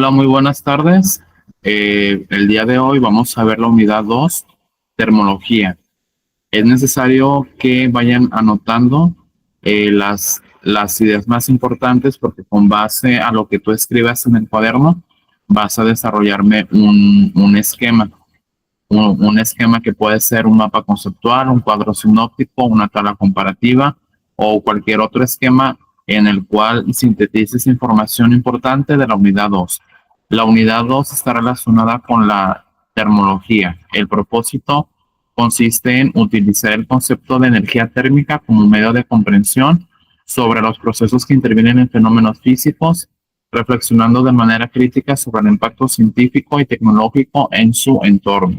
Hola, muy buenas tardes. El día de hoy vamos a ver la unidad 2, termología. Es necesario que vayan anotando las ideas más importantes porque con base a lo que tú escribas en el cuaderno vas a desarrollarme un esquema. Un esquema que puede ser un mapa conceptual, un cuadro sinóptico, una tabla comparativa o cualquier otro esquema en el cual sintetices información importante de la unidad 2. La unidad 2 está relacionada con la termología. El propósito consiste en utilizar el concepto de energía térmica como un medio de comprensión sobre los procesos que intervienen en fenómenos físicos, reflexionando de manera crítica sobre el impacto científico y tecnológico en su entorno.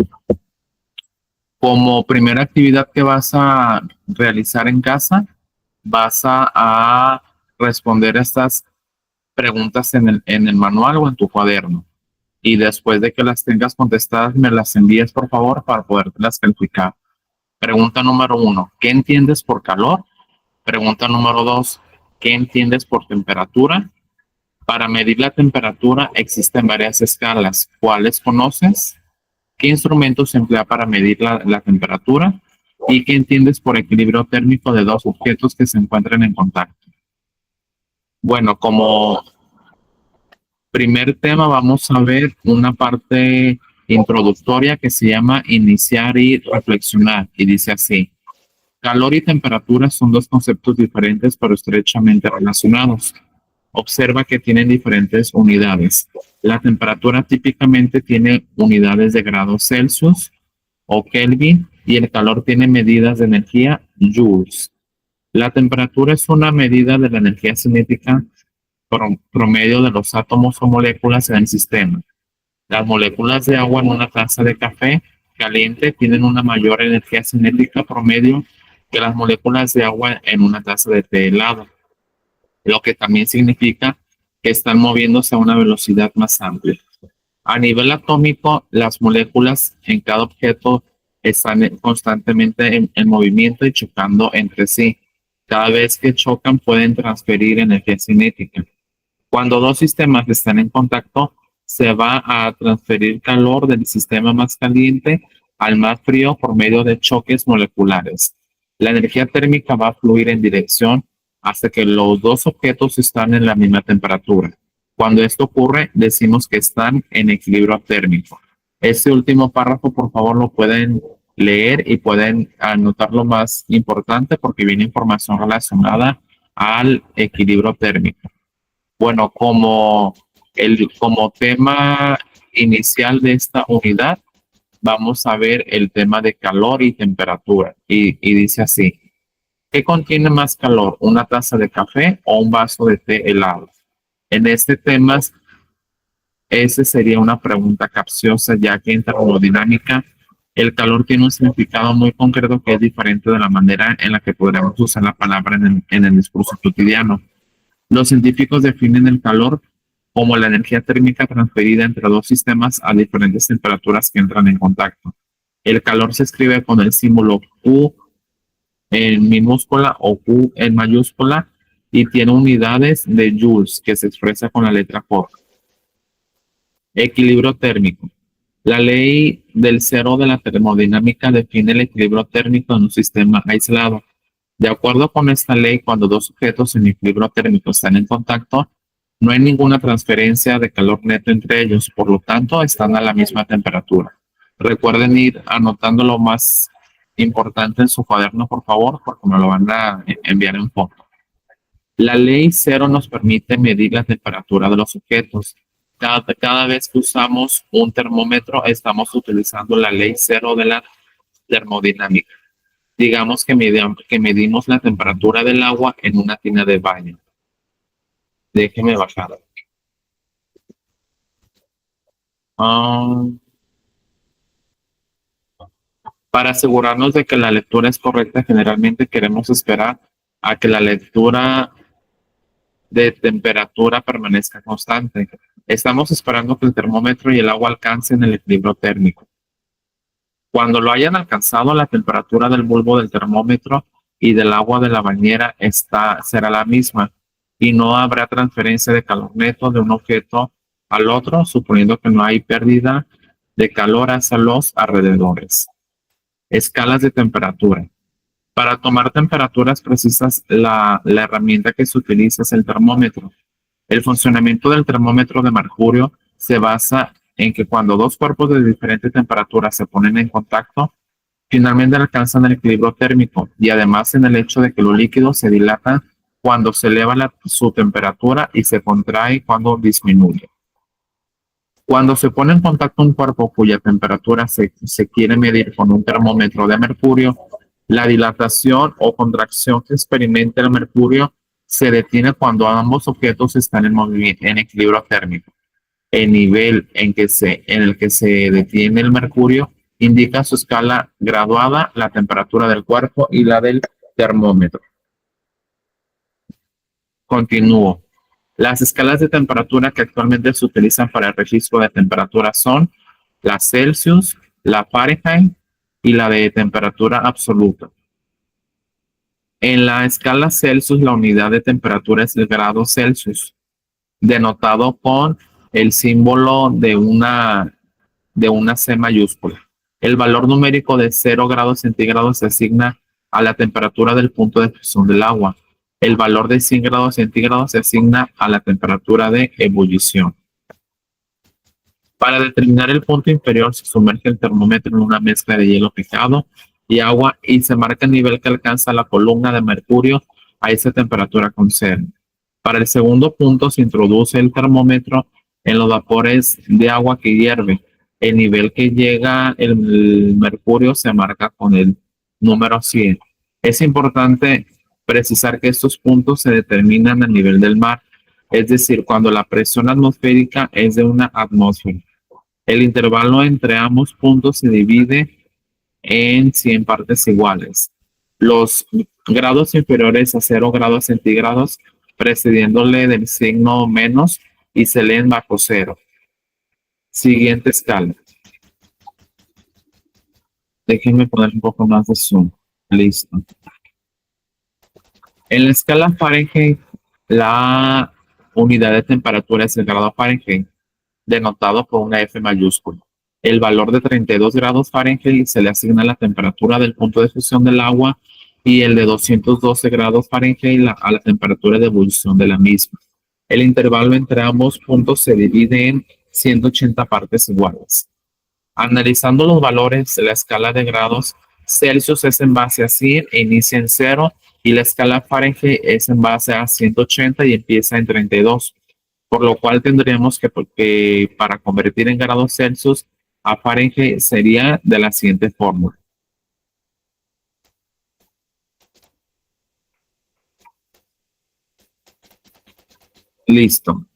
Como primera actividad que vas a realizar en casa, vas a responder estas preguntas en el manual o en tu cuaderno. Y después de que las tengas contestadas, me las envíes, por favor, para poderlas calificar. Pregunta número 1, ¿qué entiendes por calor? Pregunta número 2, ¿qué entiendes por temperatura? Para medir la temperatura existen varias escalas. ¿Cuáles conoces? ¿Qué instrumento se emplea para medir la temperatura? ¿Y qué entiendes por equilibrio térmico de dos objetos que se encuentran en contacto? Bueno, como primer tema vamos a ver una parte introductoria que se llama iniciar y reflexionar. Y dice así, calor y temperatura son dos conceptos diferentes pero estrechamente relacionados. Observa que tienen diferentes unidades. La temperatura típicamente tiene unidades de grados Celsius o Kelvin y el calor tiene medidas de energía joules. La temperatura es una medida de la energía cinética promedio de los átomos o moléculas en el sistema. Las moléculas de agua en una taza de café caliente tienen una mayor energía cinética promedio que las moléculas de agua en una taza de té helado, lo que también significa que están moviéndose a una velocidad más amplia. A nivel atómico, las moléculas en cada objeto están constantemente en movimiento y chocando entre sí. Cada vez que chocan pueden transferir energía cinética. Cuando dos sistemas están en contacto, se va a transferir calor del sistema más caliente al más frío por medio de choques moleculares. La energía térmica va a fluir en dirección hasta que los dos objetos están en la misma temperatura. Cuando esto ocurre, decimos que están en equilibrio térmico. Este último párrafo, por favor, lo pueden leer y pueden anotar lo más importante porque viene información relacionada al equilibrio térmico. Bueno, como tema inicial de esta unidad, vamos a ver el tema de calor y temperatura. Y dice así, ¿qué contiene más calor? ¿Una taza de café o un vaso de té helado? En este tema, esa sería una pregunta capciosa, ya que en termodinámica el calor tiene un significado muy concreto que es diferente de la manera en la que podríamos usar la palabra en el discurso cotidiano. Los científicos definen el calor como la energía térmica transferida entre dos sistemas a diferentes temperaturas que entran en contacto. El calor se escribe con el símbolo Q en minúscula o Q en mayúscula y tiene unidades de joules que se expresa con la letra J. Equilibrio térmico. La ley del cero de la termodinámica define el equilibrio térmico en un sistema aislado. De acuerdo con esta ley, cuando dos objetos en equilibrio térmico están en contacto, no hay ninguna transferencia de calor neto entre ellos, por lo tanto, están a la misma temperatura. Recuerden ir anotando lo más importante en su cuaderno, por favor, porque me lo van a enviar en foto. La ley cero nos permite medir la temperatura de los objetos. Cada vez que usamos un termómetro, estamos utilizando la ley cero de la termodinámica. Digamos que medimos la temperatura del agua en una tina de baño. Déjeme bajar. Para asegurarnos de que la lectura es correcta, generalmente queremos esperar a que la lectura de temperatura permanezca constante. Estamos esperando que el termómetro y el agua alcancen el equilibrio térmico. Cuando lo hayan alcanzado, la temperatura del bulbo del termómetro y del agua de la bañera será la misma y no habrá transferencia de calor neto de un objeto al otro, suponiendo que no hay pérdida de calor hacia los alrededores. Escalas de temperatura. Para tomar temperaturas precisas, la herramienta que se utiliza es el termómetro. El funcionamiento del termómetro de mercurio se basa en que cuando dos cuerpos de diferente temperatura se ponen en contacto, finalmente alcanzan el equilibrio térmico y además en el hecho de que los líquidos se dilatan cuando se eleva su temperatura y se contrae cuando disminuye. Cuando se pone en contacto un cuerpo cuya temperatura se quiere medir con un termómetro de mercurio, la dilatación o contracción que experimenta el mercurio se detiene cuando ambos objetos están en equilibrio térmico. El nivel en el que se detiene el mercurio indica su escala graduada, la temperatura del cuerpo y la del termómetro. Continúo. Las escalas de temperatura que actualmente se utilizan para el registro de temperatura son la Celsius, la Fahrenheit y la de temperatura absoluta. En la escala Celsius, la unidad de temperatura es el grado Celsius, denotado con el símbolo de una C mayúscula. El valor numérico de 0 grados centígrados se asigna a la temperatura del punto de fusión del agua. El valor de 100 grados centígrados se asigna a la temperatura de ebullición. Para determinar el punto inferior se sumerge el termómetro en una mezcla de hielo picado y agua y se marca el nivel que alcanza la columna de mercurio a esa temperatura con cero. Para el segundo punto se introduce el termómetro en los vapores de agua que hierve. El nivel que llega el mercurio se marca con el número 100. Es importante precisar que estos puntos se determinan a nivel del mar, es decir, cuando la presión atmosférica es de una atmósfera. El intervalo entre ambos puntos se divide en 100 partes iguales. Los grados inferiores a 0 grados centígrados precediéndole del signo menos y se leen bajo cero. Siguiente escala. Déjenme poner un poco más de zoom. Listo. En la escala Fahrenheit, la unidad de temperatura es el grado Fahrenheit, denotado por una F mayúscula. El valor de 32 grados Fahrenheit se le asigna a la temperatura del punto de fusión del agua y el de 212 grados Fahrenheit a la temperatura de ebullición de la misma. El intervalo entre ambos puntos se divide en 180 partes iguales. Analizando los valores de la escala de grados, Celsius es en base a 100 e inicia en 0 y la escala Fahrenheit es en base a 180 y empieza en 32. Por lo cual tendríamos que para convertir en grados Celsius a Fahrenheit sería de la siguiente fórmula. Listo.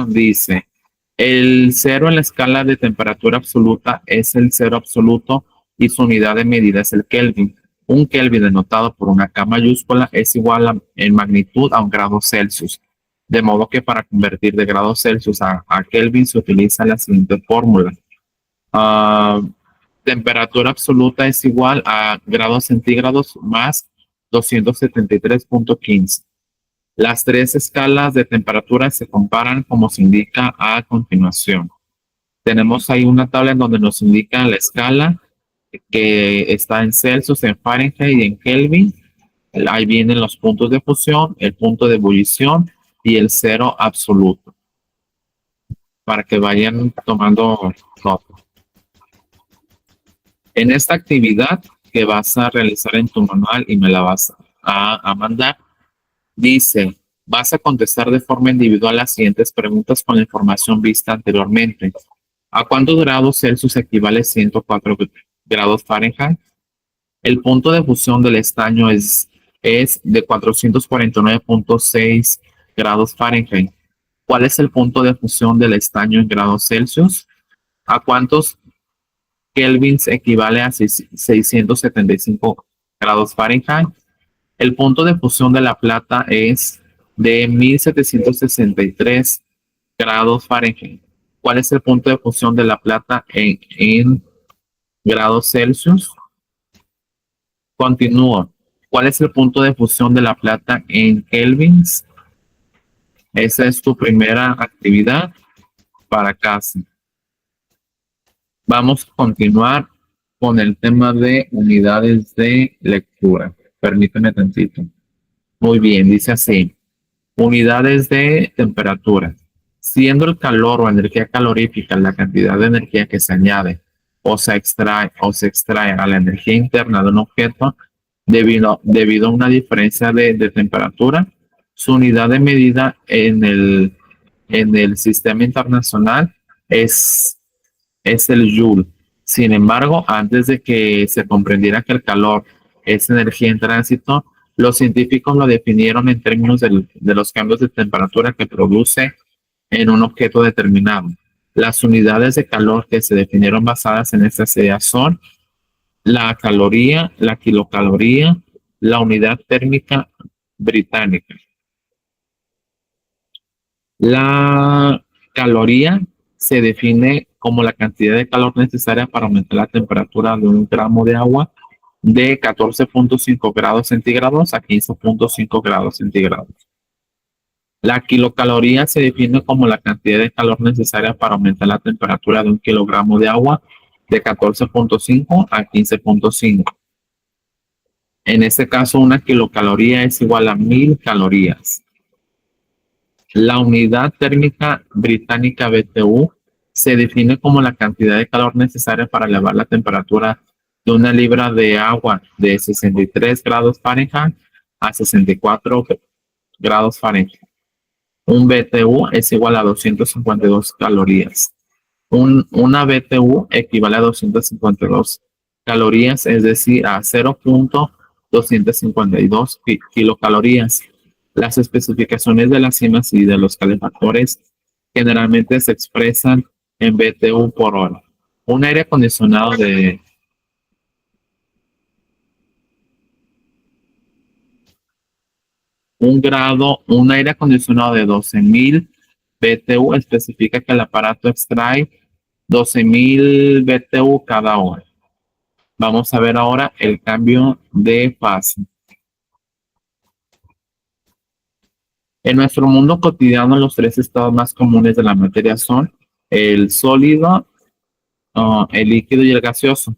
Dice, el 0 en la escala de temperatura absoluta es el 0 absoluto y su unidad de medida es el Kelvin. Un Kelvin denotado por una K mayúscula es igual en magnitud a un grado Celsius. De modo que para convertir de grados Celsius a Kelvin se utiliza la siguiente fórmula. Temperatura absoluta es igual a grados centígrados más 273.15. Las tres escalas de temperatura se comparan como se indica a continuación. Tenemos ahí una tabla en donde nos indica la escala que está en Celsius, en Fahrenheit y en Kelvin. Ahí vienen los puntos de fusión, el punto de ebullición y el 0 absoluto. Para que vayan tomando nota. En esta actividad que vas a realizar en tu manual y me la vas a mandar, dice, vas a contestar de forma individual las siguientes preguntas con la información vista anteriormente. ¿A cuántos grados Celsius equivale 104 grados Fahrenheit? El punto de fusión del estaño es de 449.6 grados Fahrenheit. ¿Cuál es el punto de fusión del estaño en grados Celsius? ¿A cuántos kelvins equivale a 675 grados Fahrenheit? El punto de fusión de la plata es de 1763 grados Fahrenheit. ¿Cuál es el punto de fusión de la plata en grados Celsius? Continúo. ¿Cuál es el punto de fusión de la plata en kelvins? Esa es tu primera actividad. para casa. Vamos a continuar con el tema de unidades de lectura. Permíteme tantito. Muy bien, dice así. Unidades de temperatura. Siendo el calor o energía calorífica la cantidad de energía que se añade o se extrae a la energía interna de un objeto debido a una diferencia de temperatura, su unidad de medida en el sistema internacional es el Joule. Sin embargo, antes de que se comprendiera que el calor es energía en tránsito, los científicos lo definieron en términos de los cambios de temperatura que produce en un objeto determinado. Las unidades de calor que se definieron basadas en esta idea son la caloría, la kilocaloría, la unidad térmica británica. La caloría se define como la cantidad de calor necesaria para aumentar la temperatura de un gramo de agua de 14.5 grados centígrados a 15.5 grados centígrados. La kilocaloría se define como la cantidad de calor necesaria para aumentar la temperatura de un kilogramo de agua de 14.5 a 15.5. En este caso, una kilocaloría es igual a 1000 calorías. La unidad térmica británica BTU se define como la cantidad de calor necesaria para elevar la temperatura de una libra de agua de 63 grados Fahrenheit a 64 grados Fahrenheit. Un BTU es igual a 252 calorías. Una BTU equivale a 252 calorías, es decir, a 0.252 kilocalorías. Las especificaciones de las cimas y de los calefactores generalmente se expresan en BTU por hora. Un aire acondicionado de un aire acondicionado de 12.000 BTU especifica que el aparato extrae 12.000 BTU cada hora. Vamos a ver ahora el cambio de fase. En nuestro mundo cotidiano, los tres estados más comunes de la materia son el sólido, el líquido y el gaseoso.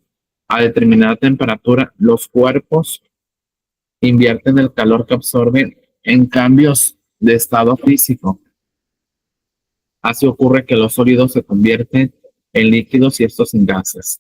A determinada temperatura, los cuerpos invierten el calor que absorben en cambios de estado físico. Así ocurre que los sólidos se convierten en líquidos y estos en gases.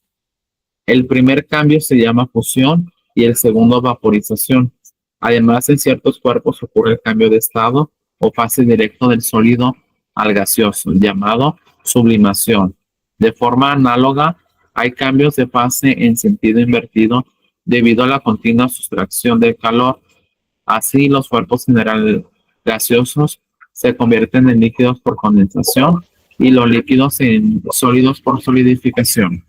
El primer cambio se llama fusión y el segundo vaporización. Además, en ciertos cuerpos ocurre el cambio de estado o fase directo del sólido al gaseoso, llamado sublimación. De forma análoga, hay cambios de fase en sentido invertido debido a la continua sustracción del calor. Así, los cuerpos generales gaseosos se convierten en líquidos por condensación y los líquidos en sólidos por solidificación.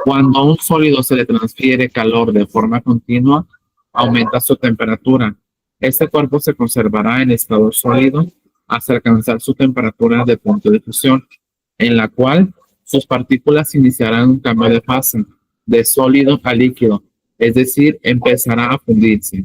Cuando a un sólido se le transfiere calor de forma continua, aumenta su temperatura. Este cuerpo se conservará en estado sólido hasta alcanzar su temperatura de punto de fusión, en la cual sus partículas iniciarán un cambio de fase, de sólido a líquido, es decir, empezará a fundirse.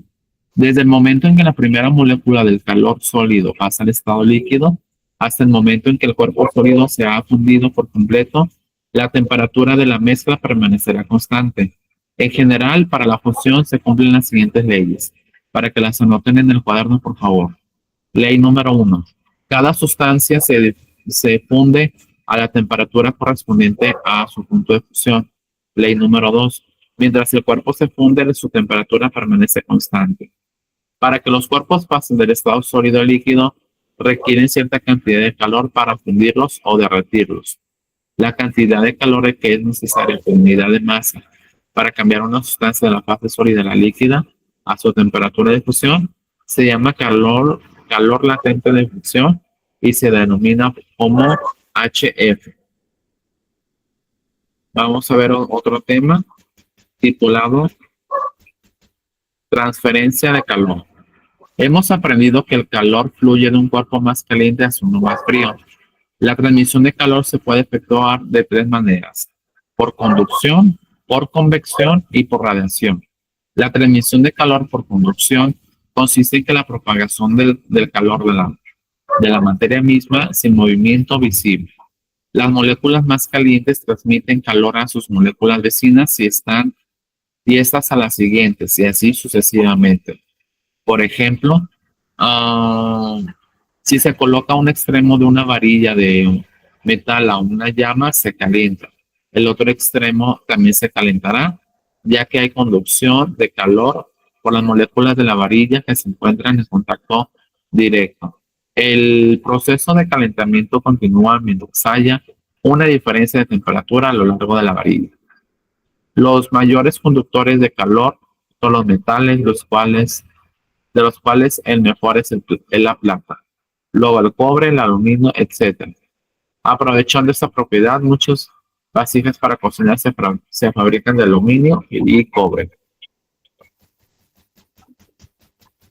Desde el momento en que la primera molécula del calor sólido pasa al estado líquido, hasta el momento en que el cuerpo sólido se ha fundido por completo, la temperatura de la mezcla permanecerá constante. En general, para la fusión se cumplen las siguientes leyes, para que las anoten en el cuaderno, por favor. Ley número 1. Cada sustancia se funde a la temperatura correspondiente a su punto de fusión. Ley número 2. Mientras el cuerpo se funde, su temperatura permanece constante. Para que los cuerpos pasen del estado sólido al líquido, requieren cierta cantidad de calor para fundirlos o derretirlos. La cantidad de calor que es necesaria por unidad de masa para cambiar una sustancia de la fase sólida a la líquida a su temperatura de fusión se llama calor latente de fusión y se denomina como HF. Vamos a ver otro tema titulado transferencia de calor. Hemos aprendido que el calor fluye de un cuerpo más caliente hacia uno más frío. La transmisión de calor se puede efectuar de tres maneras: por conducción, por convección y por radiación. La transmisión de calor por conducción consiste en que la propagación del calor de la materia misma sin movimiento visible. Las moléculas más calientes transmiten calor a sus moléculas vecinas y estas a las siguientes, y así sucesivamente. Por ejemplo, si se coloca un extremo de una varilla de metal a una llama, se calienta. El otro extremo también se calentará, ya que hay conducción de calor por las moléculas de la varilla que se encuentran en contacto directo. El proceso de calentamiento continúa mientras haya una diferencia de temperatura a lo largo de la varilla. Los mayores conductores de calor son los metales, de los cuales el mejor es la plata, luego el cobre, el aluminio, etc. Aprovechando esta propiedad, muchos vasijas para cocinar se fabrican de aluminio y cobre.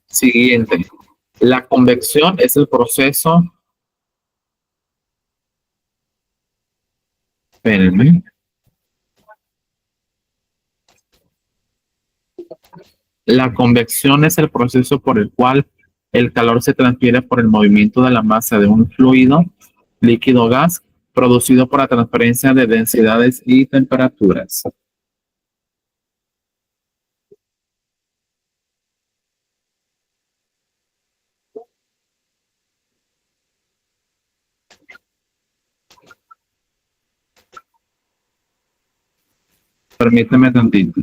Siguiente. La convección es el proceso. Espérenme. La convección es el proceso por el cual el calor se transfiere por el movimiento de la masa de un fluido, líquido o gas, producido por la transferencia de densidades y temperaturas. Permíteme tantito.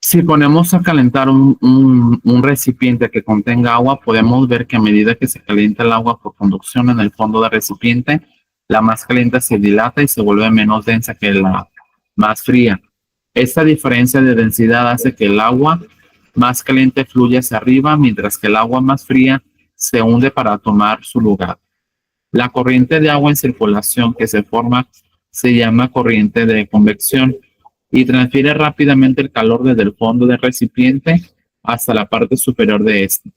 Si ponemos a calentar un recipiente que contenga agua, podemos ver que a medida que se calienta el agua por conducción en el fondo del recipiente, la más caliente se dilata y se vuelve menos densa que la más fría. Esta diferencia de densidad hace que el agua más caliente fluya hacia arriba, mientras que el agua más fría se hunde para tomar su lugar. La corriente de agua en circulación que se forma se llama corriente de convección y transfiere rápidamente el calor desde el fondo del recipiente hasta la parte superior de este.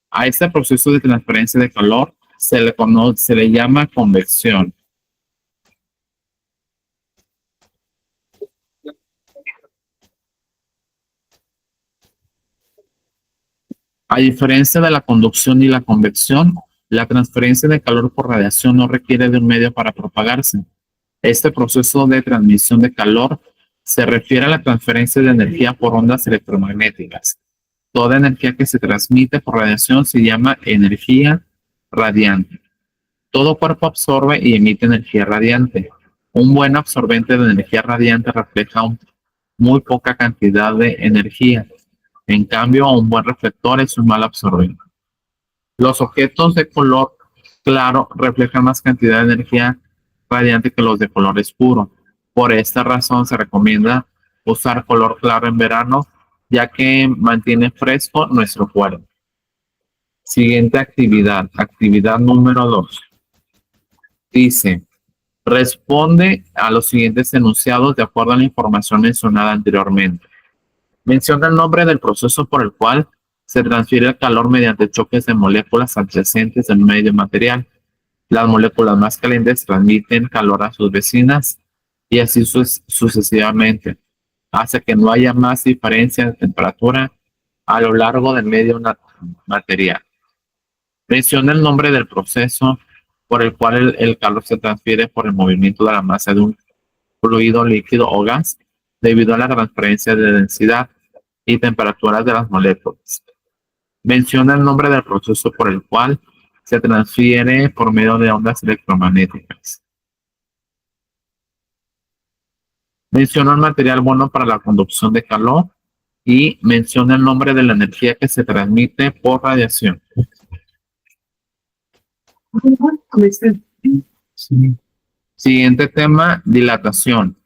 A este proceso de transferencia de calor se le llama convección. A diferencia de la conducción y la convección, la transferencia de calor por radiación no requiere de un medio para propagarse. Este proceso de transmisión de calor se refiere a la transferencia de energía por ondas electromagnéticas. Toda energía que se transmite por radiación se llama energía radiante. Todo cuerpo absorbe y emite energía radiante. Un buen absorbente de energía radiante refleja muy poca cantidad de energía. En cambio, un buen reflector es un mal absorbente. Los objetos de color claro reflejan más cantidad de energía radiante que los de color oscuro. Por esta razón se recomienda usar color claro en verano, ya que mantiene fresco nuestro cuerpo. Siguiente actividad, actividad número 2. Dice, responde a los siguientes enunciados de acuerdo a la información mencionada anteriormente. Menciona el nombre del proceso por el cual se transfiere el calor mediante choques de moléculas adyacentes del medio material. Las moléculas más calientes transmiten calor a sus vecinas y así sucesivamente. Hace que no haya más diferencia de temperatura a lo largo del medio material. Menciona el nombre del proceso por el cual el calor se transfiere por el movimiento de la masa de un fluido, líquido o gas debido a la transferencia de densidad y temperaturas de las moléculas. Menciona el nombre del proceso por el cual se transfiere por medio de ondas electromagnéticas. Menciona el material bueno para la conducción de calor y menciona el nombre de la energía que se transmite por radiación. Siguiente tema, dilatación.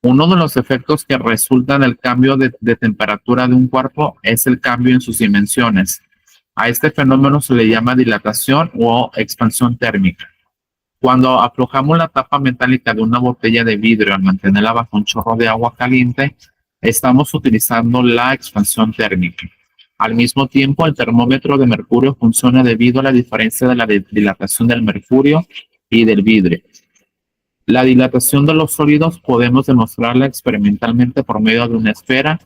Uno de los efectos que resulta del cambio de temperatura de un cuerpo es el cambio en sus dimensiones. A este fenómeno se le llama dilatación o expansión térmica. Cuando aflojamos la tapa metálica de una botella de vidrio al mantenerla bajo un chorro de agua caliente, estamos utilizando la expansión térmica. Al mismo tiempo, el termómetro de mercurio funciona debido a la diferencia de la dilatación del mercurio y del vidrio. La dilatación de los sólidos podemos demostrarla experimentalmente por medio de una esfera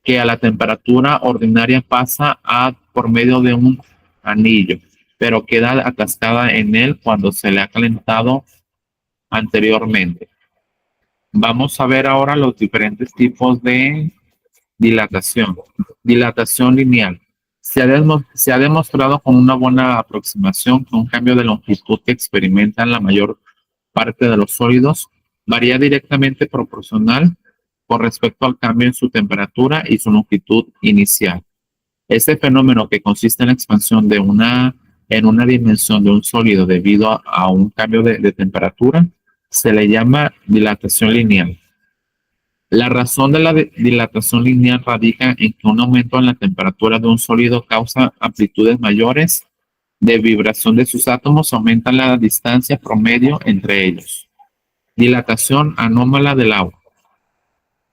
que a la temperatura ordinaria pasa por medio de un anillo, pero queda atascada en él cuando se le ha calentado anteriormente. Vamos a ver ahora los diferentes tipos de dilatación. Dilatación lineal. Se ha demostrado con una buena aproximación que un cambio de longitud que experimentan la mayor parte de los sólidos varía directamente proporcional con respecto al cambio en su temperatura y su longitud inicial. Este fenómeno, que consiste en la expansión en una dimensión de un sólido debido a un cambio de temperatura, se le llama dilatación lineal. La razón de la dilatación lineal radica en que un aumento en la temperatura de un sólido causa amplitudes mayores de vibración de sus átomos, aumenta la distancia promedio entre ellos. Dilatación anómala del agua.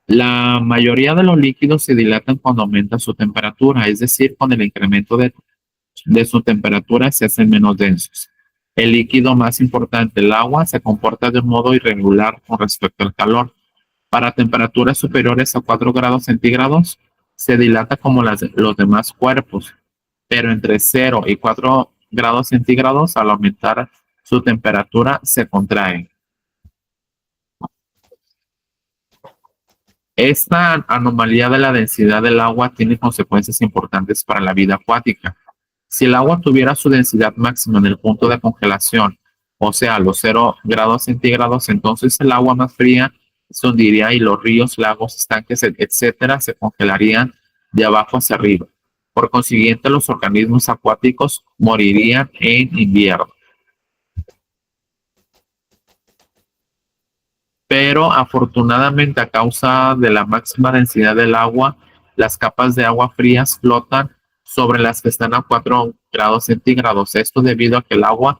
La mayoría de los líquidos se dilatan cuando aumenta su temperatura, es decir, con el incremento de su temperatura se hacen menos densos. El líquido más importante, el agua, se comporta de un modo irregular con respecto al calor. Para temperaturas superiores a 4 grados centígrados, se dilata como los demás cuerpos, pero entre 0 y 4 grados centígrados, al aumentar su temperatura, se contrae. Esta anomalía de la densidad del agua tiene consecuencias importantes para la vida acuática. Si el agua tuviera su densidad máxima en el punto de congelación, o sea, los 0 grados centígrados, entonces el agua más fría se hundiría y los ríos, lagos, estanques, etcétera, se congelarían de abajo hacia arriba. Por consiguiente, los organismos acuáticos morirían en invierno. Pero afortunadamente, a causa de la máxima densidad del agua, las capas de agua frías flotan sobre las que están a 4 grados centígrados. Esto debido a que el agua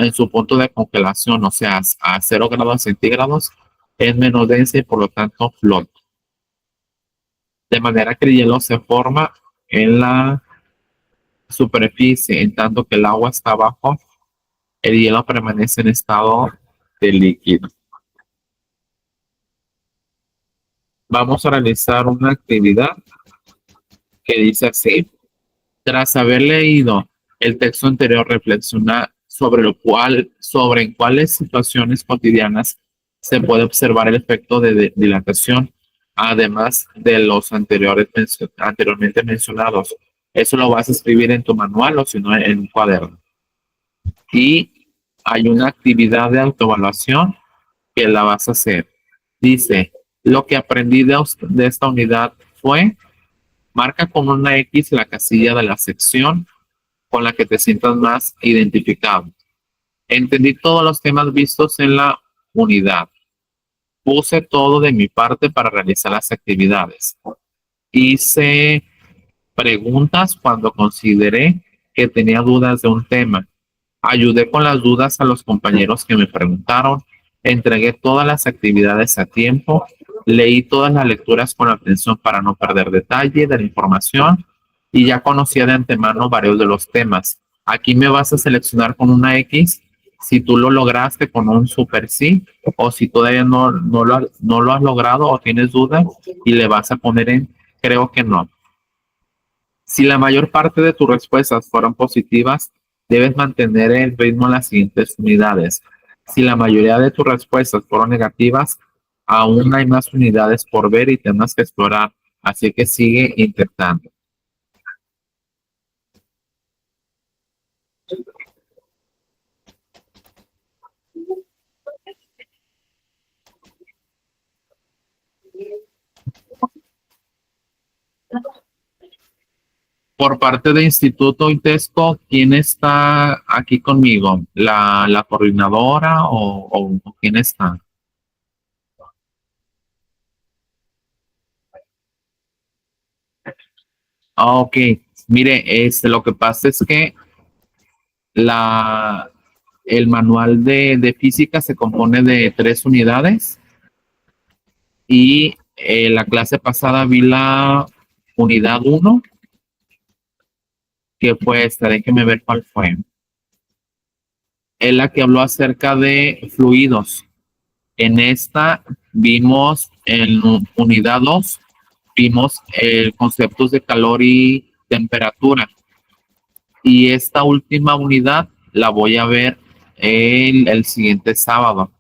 en su punto de congelación, o sea, a 0 grados centígrados, es menos densa y por lo tanto flota. De manera que el hielo se forma en la superficie, en tanto que el agua está abajo, el hielo permanece en estado de líquido. Vamos a realizar una actividad que dice así: tras haber leído el texto anterior, reflexiona sobre en cuáles situaciones cotidianas se puede observar el efecto de dilatación, además de los anteriormente mencionados. Eso lo vas a escribir en tu manual o si no en un cuaderno. Y hay una actividad de autoevaluación que la vas a hacer. Dice: lo que aprendí de esta unidad fue... Marca con una X la casilla de la sección con la que te sientas más identificado. Entendí todos los temas vistos en la unidad. Puse todo de mi parte para realizar las actividades. Hice preguntas cuando consideré que tenía dudas de un tema. Ayudé con las dudas a los compañeros que me preguntaron. Entregué todas las actividades a tiempo. Leí todas las lecturas con atención para no perder detalle de la información y ya conocía de antemano varios de los temas. Aquí me vas a seleccionar con una X si tú lo lograste con un super sí, o si todavía no lo has logrado o tienes dudas, y le vas a poner en creo que no. Si la mayor parte de tus respuestas fueron positivas, debes mantener el ritmo en las siguientes unidades. Si la mayoría de tus respuestas fueron negativas, aún hay más unidades por ver y temas que explorar, así que sigue intentando. Por parte de Instituto ITESCO, ¿quién está aquí conmigo? ¿La coordinadora o quién está? Ok, mire, lo que pasa es que la, el manual de física se compone de 3 unidades y la clase pasada vi la unidad 1, que fue esta, déjeme ver cuál fue. es la que habló acerca de fluidos. En esta vimos en unidad 2, vimos conceptos de calor y temperatura. Y esta última unidad la voy a ver el siguiente sábado.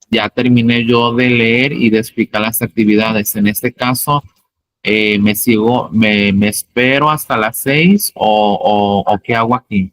Ya terminé yo de leer y de explicar las actividades. En este caso, me espero hasta las 6 o qué hago aquí.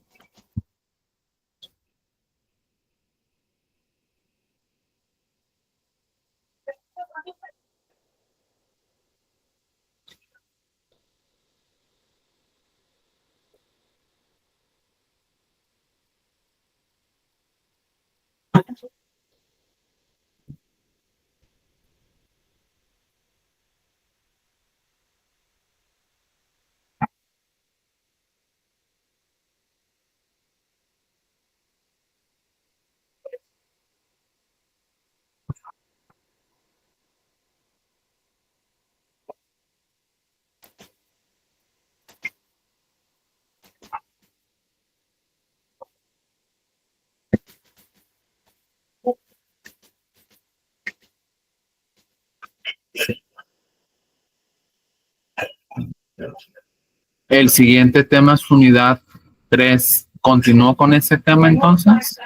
El siguiente tema es unidad 3. ¿Continúo con ese tema entonces?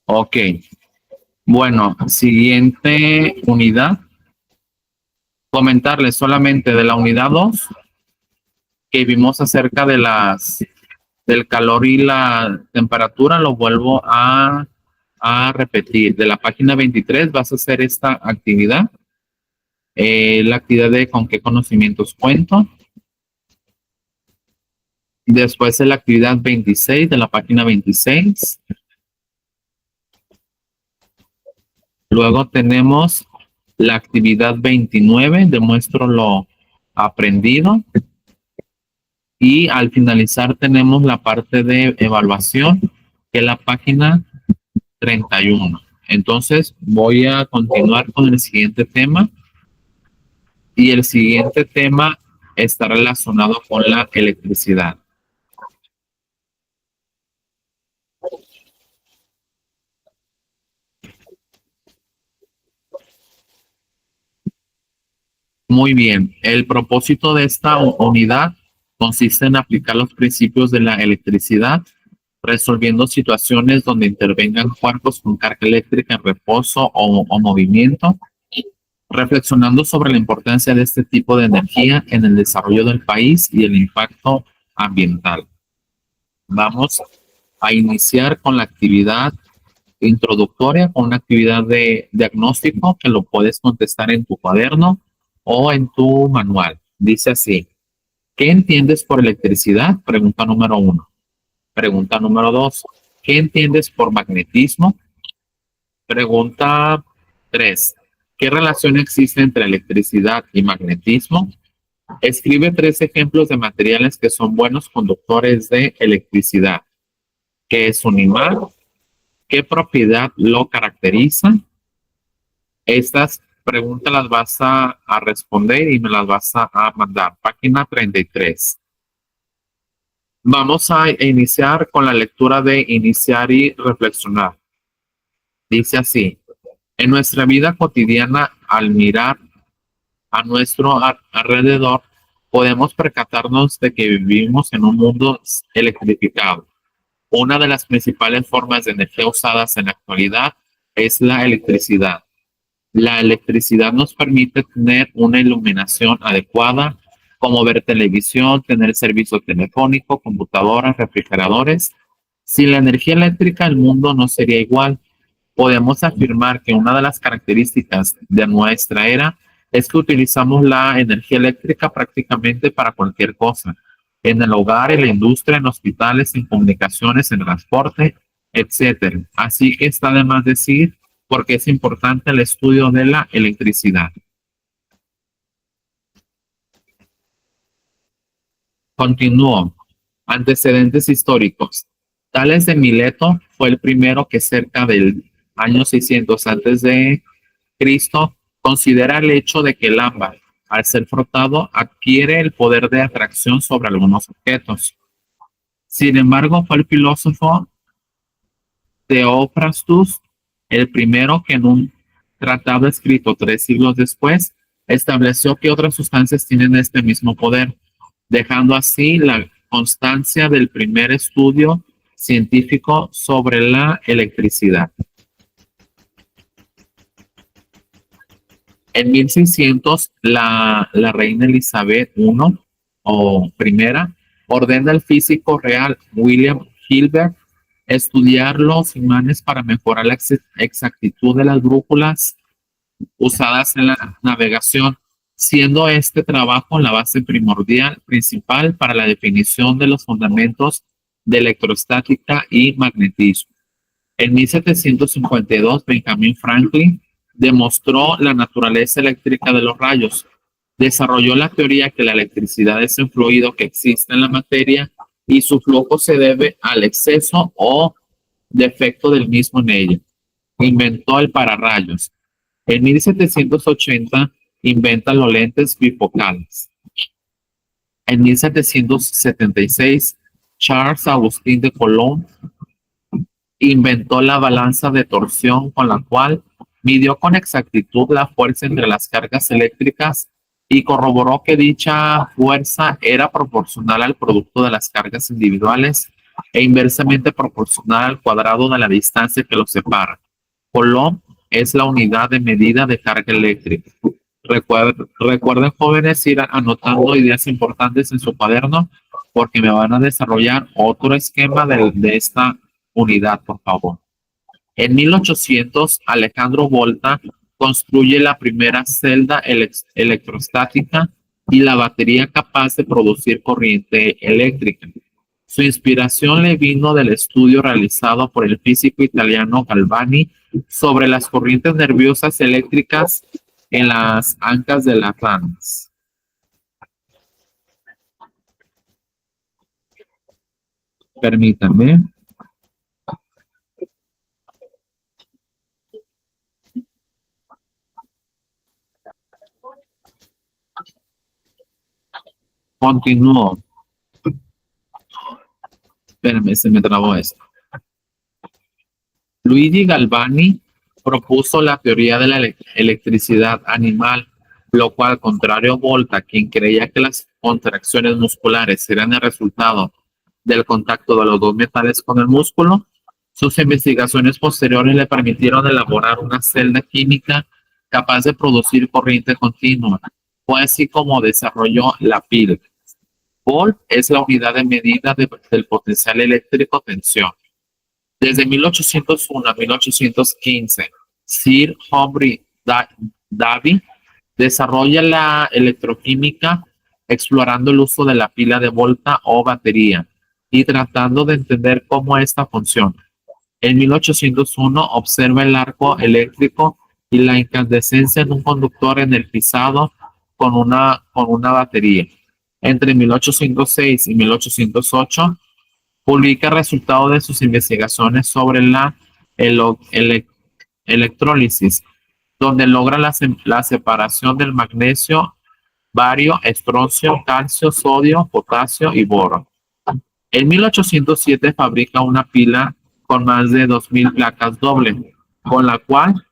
Ok. Bueno, siguiente unidad. Comentarles solamente de la unidad 2 que vimos acerca de del calor y la temperatura. Lo vuelvo a repetir. De la página 23 vas a hacer esta actividad. La actividad de con qué conocimientos cuento. Después de la actividad 26 de la página 26. Luego tenemos la actividad 29, demuestro lo aprendido. Y al finalizar tenemos la parte de evaluación, que es la página 31. Entonces voy a continuar con el siguiente tema. Y el siguiente tema está relacionado con la electricidad. Muy bien. El propósito de esta unidad consiste en aplicar los principios de la electricidad, resolviendo situaciones donde intervengan cuerpos con carga eléctrica en reposo o movimiento, reflexionando sobre la importancia de este tipo de energía en el desarrollo del país y el impacto ambiental. Vamos a iniciar con la actividad introductoria, con una actividad de diagnóstico que lo puedes contestar en tu cuaderno o en tu manual. Dice así: ¿qué entiendes por electricidad? Pregunta número 1. Pregunta número 2. ¿Qué entiendes por magnetismo? Pregunta 3. ¿Qué relación existe entre electricidad y magnetismo? Escribe 3 ejemplos de materiales que son buenos conductores de electricidad. ¿Qué es un imán? ¿Qué propiedad lo caracteriza? Estas preguntas las vas a responder y me las vas a mandar. Página 33. Vamos a iniciar con la lectura de iniciar y reflexionar. Dice así: en nuestra vida cotidiana, al mirar a nuestro alrededor, podemos percatarnos de que vivimos en un mundo electrificado. Una de las principales formas de energía usadas en la actualidad es la electricidad. La electricidad nos permite tener una iluminación adecuada, como ver televisión, tener servicio telefónico, computadoras, refrigeradores. Sin la energía eléctrica, el mundo no sería igual. Podemos afirmar que una de las características de nuestra era es que utilizamos la energía eléctrica prácticamente para cualquier cosa, en el hogar, en la industria, en hospitales, en comunicaciones, en transporte, etcétera. Así que está de más decir por qué es importante el estudio de la electricidad. Continúo. Antecedentes históricos. Tales de Mileto fue el primero que cerca del año 600 antes de Cristo considera el hecho de que el ámbar, al ser frotado, adquiere el poder de atracción sobre algunos objetos. Sin embargo, fue el filósofo Theophrastus el primero que en un tratado escrito 3 siglos después estableció que otras sustancias tienen este mismo poder, dejando así la constancia del primer estudio científico sobre la electricidad. En 1600, la reina Elizabeth I o primera ordena al físico real William Hilbert estudiar los imanes para mejorar la exactitud de las brújulas usadas en la navegación, siendo este trabajo la base principal para la definición de los fundamentos de electrostática y magnetismo. En 1752, Benjamin Franklin demostró la naturaleza eléctrica de los rayos. Desarrolló la teoría que la electricidad es un fluido que existe en la materia y su flujo se debe al exceso o defecto del mismo en ella. Inventó el pararrayos. En 1780 inventa los lentes bifocales. En 1776, Charles Agustín de Coulomb inventó la balanza de torsión con la cual midió con exactitud la fuerza entre las cargas eléctricas y corroboró que dicha fuerza era proporcional al producto de las cargas individuales e inversamente proporcional al cuadrado de la distancia que los separa. Coulomb es la unidad de medida de carga eléctrica. Recuerden, jóvenes, ir anotando ideas importantes en su cuaderno porque me van a desarrollar otro esquema de esta unidad, por favor. En 1800, Alejandro Volta construye la primera celda electrostática y la batería capaz de producir corriente eléctrica. Su inspiración le vino del estudio realizado por el físico italiano Galvani sobre las corrientes nerviosas eléctricas en las ancas de las ranas. Permítanme. Continúo. Espérenme, se me trabó esto. Luigi Galvani propuso la teoría de la electricidad animal, lo cual, contrario a Volta, quien creía que las contracciones musculares eran el resultado del contacto de los dos metales con el músculo, sus investigaciones posteriores le permitieron elaborar una celda química capaz de producir corriente continua. Fue así como desarrolló la pila. Volt es la unidad de medida del potencial eléctrico tensión. Desde 1801 a 1815, Sir Humphrey Davy desarrolla la electroquímica explorando el uso de la pila de Volta o batería y tratando de entender cómo esta funciona. En 1801 observa el arco eléctrico y la incandescencia en un conductor energizado con una batería. Entre 1806 y 1808 publica resultados de sus investigaciones sobre la electrólisis, donde logra la separación del magnesio, bario, estroncio, calcio, sodio, potasio y boro. En 1807 fabrica una pila con más de 2000 placas doble, con la cual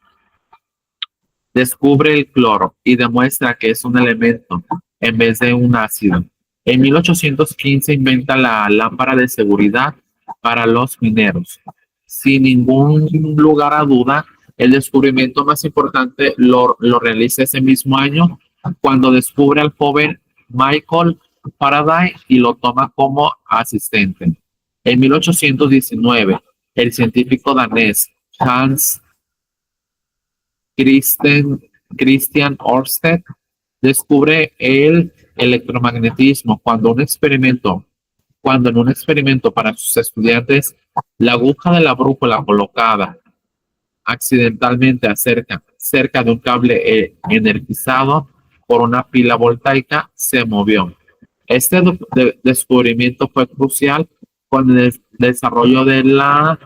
descubre el cloro y demuestra que es un elemento en vez de un ácido. En 1815 inventa la lámpara de seguridad para los mineros. Sin ningún lugar a duda, el descubrimiento más importante lo realiza ese mismo año cuando descubre al joven Michael Faraday y lo toma como asistente. En 1819, el científico danés Hans Christian Ørsted descubre el electromagnetismo cuando en un experimento para sus estudiantes, la aguja de la brújula colocada accidentalmente cerca de un cable energizado por una pila voltaica se movió. Este descubrimiento fue crucial con el desarrollo de la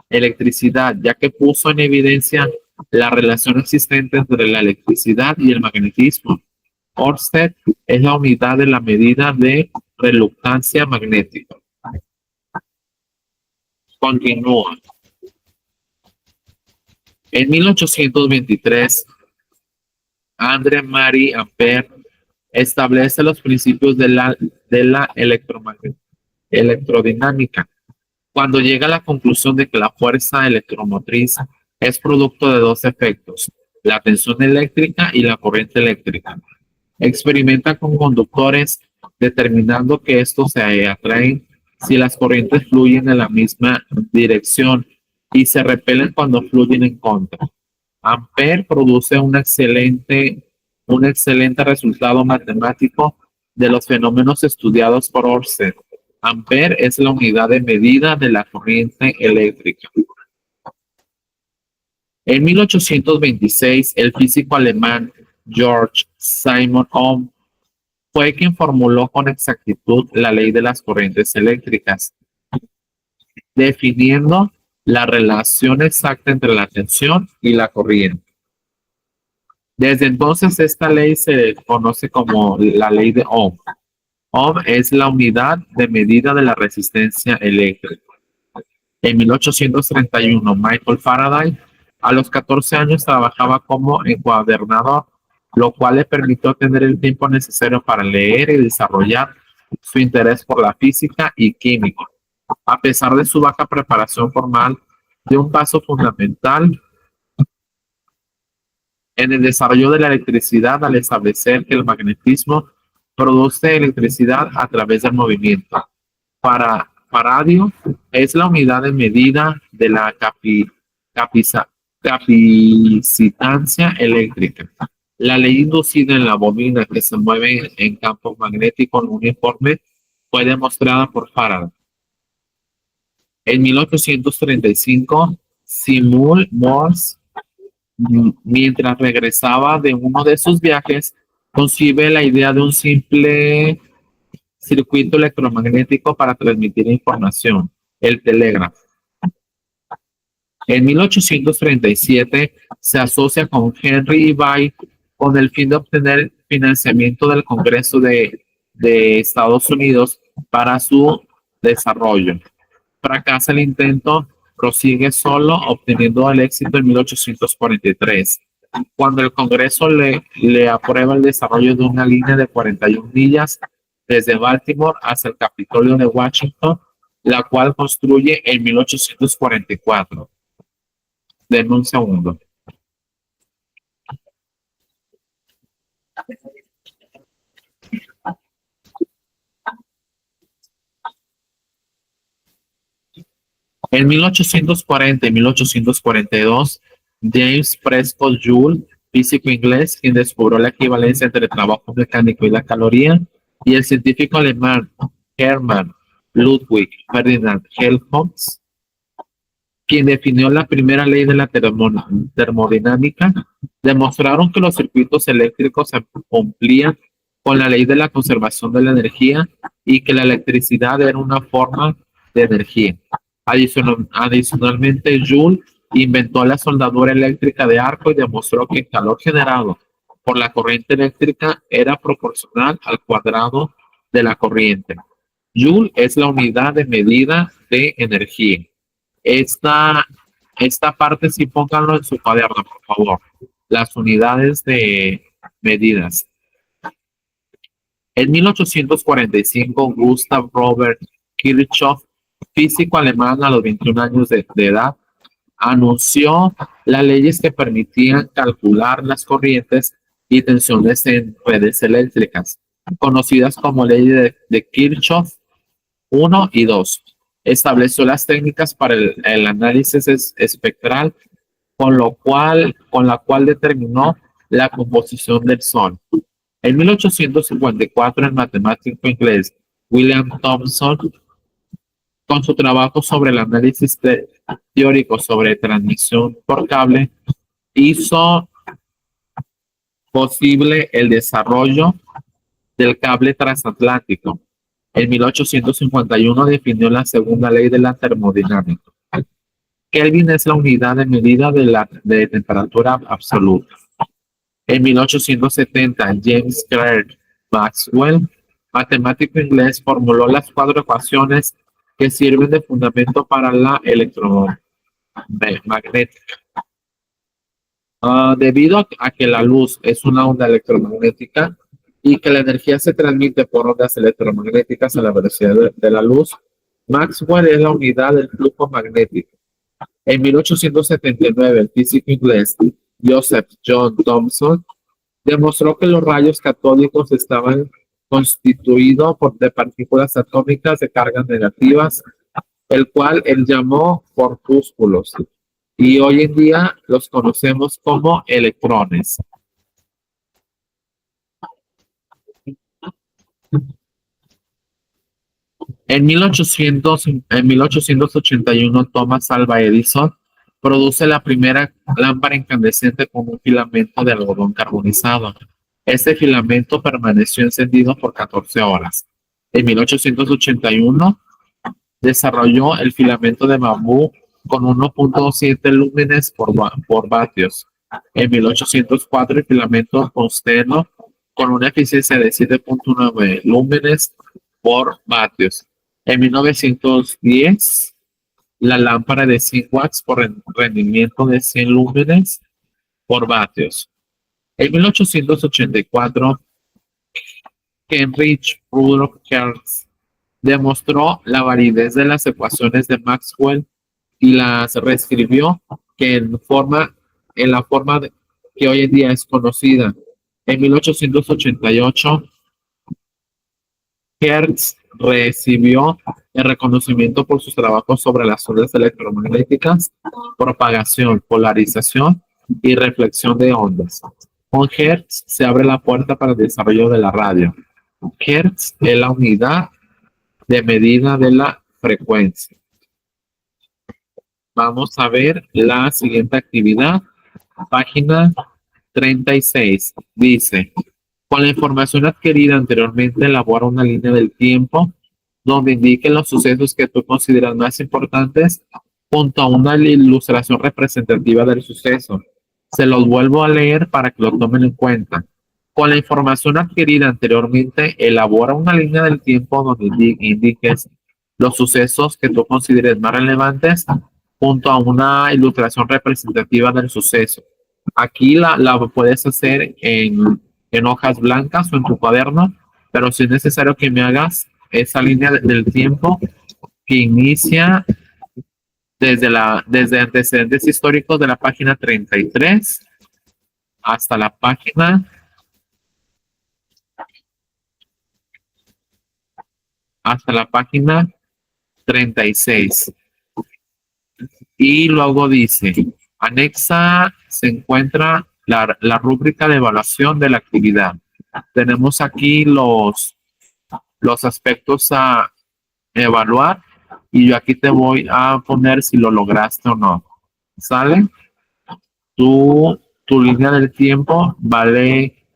electricidad, ya que puso en evidencia la relación existente entre la electricidad y el magnetismo. Oersted es la unidad de la medida de reluctancia magnética. Continúa. En 1823, André-Marie Ampère establece los principios de la electrodinámica, cuando llega a la conclusión de que la fuerza electromotriz es producto de dos efectos, la tensión eléctrica y la corriente eléctrica. Experimenta con conductores determinando que estos se atraen si las corrientes fluyen en la misma dirección y se repelen cuando fluyen en contra. Ampère produce un excelente resultado matemático de los fenómenos estudiados por Oersted. Ampère es la unidad de medida de la corriente eléctrica. En 1826, el físico alemán Georg Simon Ohm fue quien formuló con exactitud la ley de las corrientes eléctricas, definiendo la relación exacta entre la tensión y la corriente. Desde entonces, esta ley se conoce como la ley de Ohm. Ohm es la unidad de medida de la resistencia eléctrica. En 1831, Michael Faraday, a los 14 años, trabajaba como encuadernador, lo cual le permitió tener el tiempo necesario para leer y desarrollar su interés por la física y química. A pesar de su baja preparación formal, dio un paso fundamental en el desarrollo de la electricidad al establecer que el magnetismo produce electricidad a través del movimiento. Para Faraday es la unidad de medida de la capacitancia eléctrica. La ley inducida en la bobina que se mueve en campo magnético uniforme fue demostrada por Faraday. En 1835, Samuel Morse, mientras regresaba de uno de sus viajes, concibe la idea de un simple circuito electromagnético para transmitir información, el telégrafo. En 1837 se asocia con Henry Bay con el fin de obtener financiamiento del Congreso de Estados Unidos para su desarrollo. Fracasa el intento, prosigue solo, obteniendo el éxito en 1843, cuando el Congreso le aprueba el desarrollo de una línea de 41 millas desde Baltimore hacia el Capitolio de Washington, la cual construye en 1844. Denme un segundo. En 1840 y 1842, James Prescott Joule, físico inglés, quien descubrió la equivalencia entre el trabajo mecánico y la caloría, y el científico alemán Hermann Ludwig Ferdinand Helmholtz, quien definió la primera ley de la termodinámica, demostraron que los circuitos eléctricos se cumplían con la ley de la conservación de la energía y que la electricidad era una forma de energía. Adicionalmente, Joule inventó la soldadura eléctrica de arco y demostró que el calor generado por la corriente eléctrica era proporcional al cuadrado de la corriente. Joule es la unidad de medida de energía. Esta parte sí pónganlo en su cuaderno, por favor. Las unidades de medidas. En 1845, Gustav Robert Kirchhoff, físico alemán a los 21 años de edad, anunció las leyes que permitían calcular las corrientes y tensiones en redes eléctricas, conocidas como ley de Kirchhoff 1 y 2. Estableció las técnicas para el análisis espectral, con la cual determinó la composición del sol. En 1854, el matemático inglés William Thomson, con su trabajo sobre el análisis teórico sobre transmisión por cable, hizo posible el desarrollo del cable transatlántico. En 1851 definió la segunda ley de la termodinámica. Kelvin es la unidad de medida de temperatura absoluta. En 1870, James Clerk Maxwell, matemático inglés, formuló las cuatro ecuaciones que sirven de fundamento para la electromagnética. Debido a que la luz es una onda electromagnética y que la energía se transmite por ondas electromagnéticas a la velocidad de la luz, Maxwell es la unidad del flujo magnético. En 1879, el físico inglés Joseph John Thomson demostró que los rayos catódicos estaban constituidos de partículas atómicas de cargas negativas, el cual él llamó corpúsculos, y hoy en día los conocemos como electrones. En 1881, Thomas Alva Edison produce la primera lámpara incandescente con un filamento de algodón carbonizado. Este filamento permaneció encendido por 14 horas. En 1881, desarrolló el filamento de bambú con 1.7 lúmenes por vatios. En 1804, el filamento tungsteno con una eficiencia de 7.9 lúmenes por vatios. En 1910, la lámpara de 100 watts por rendimiento de 100 lúmenes por vatios. En 1884, Heinrich Rudolf Hertz demostró la validez de las ecuaciones de Maxwell y las reescribió en la forma que hoy en día es conocida. En 1888, Hertz recibió el reconocimiento por sus trabajos sobre las ondas electromagnéticas, propagación, polarización y reflexión de ondas. Con Hertz se abre la puerta para el desarrollo de la radio. Hertz es la unidad de medida de la frecuencia. Vamos a ver la siguiente actividad. Página 36. Dice, con la información adquirida anteriormente, elabora una línea del tiempo donde indiquen los sucesos que tú consideras más importantes junto a una ilustración representativa del suceso. Se los vuelvo a leer para que lo tomen en cuenta. Con la información adquirida anteriormente, elabora una línea del tiempo donde indiques los sucesos que tú consideres más relevantes junto a una ilustración representativa del suceso. Aquí la puedes hacer en hojas blancas o en tu cuaderno, pero si es necesario que me hagas esa línea del tiempo que inicia desde antecedentes históricos de la página 33 hasta la página 36. Y luego dice, anexa se encuentra la rúbrica de evaluación de la actividad. Tenemos aquí los aspectos a evaluar y yo aquí te voy a poner si lo lograste o no. ¿Sale? Tu línea del tiempo vale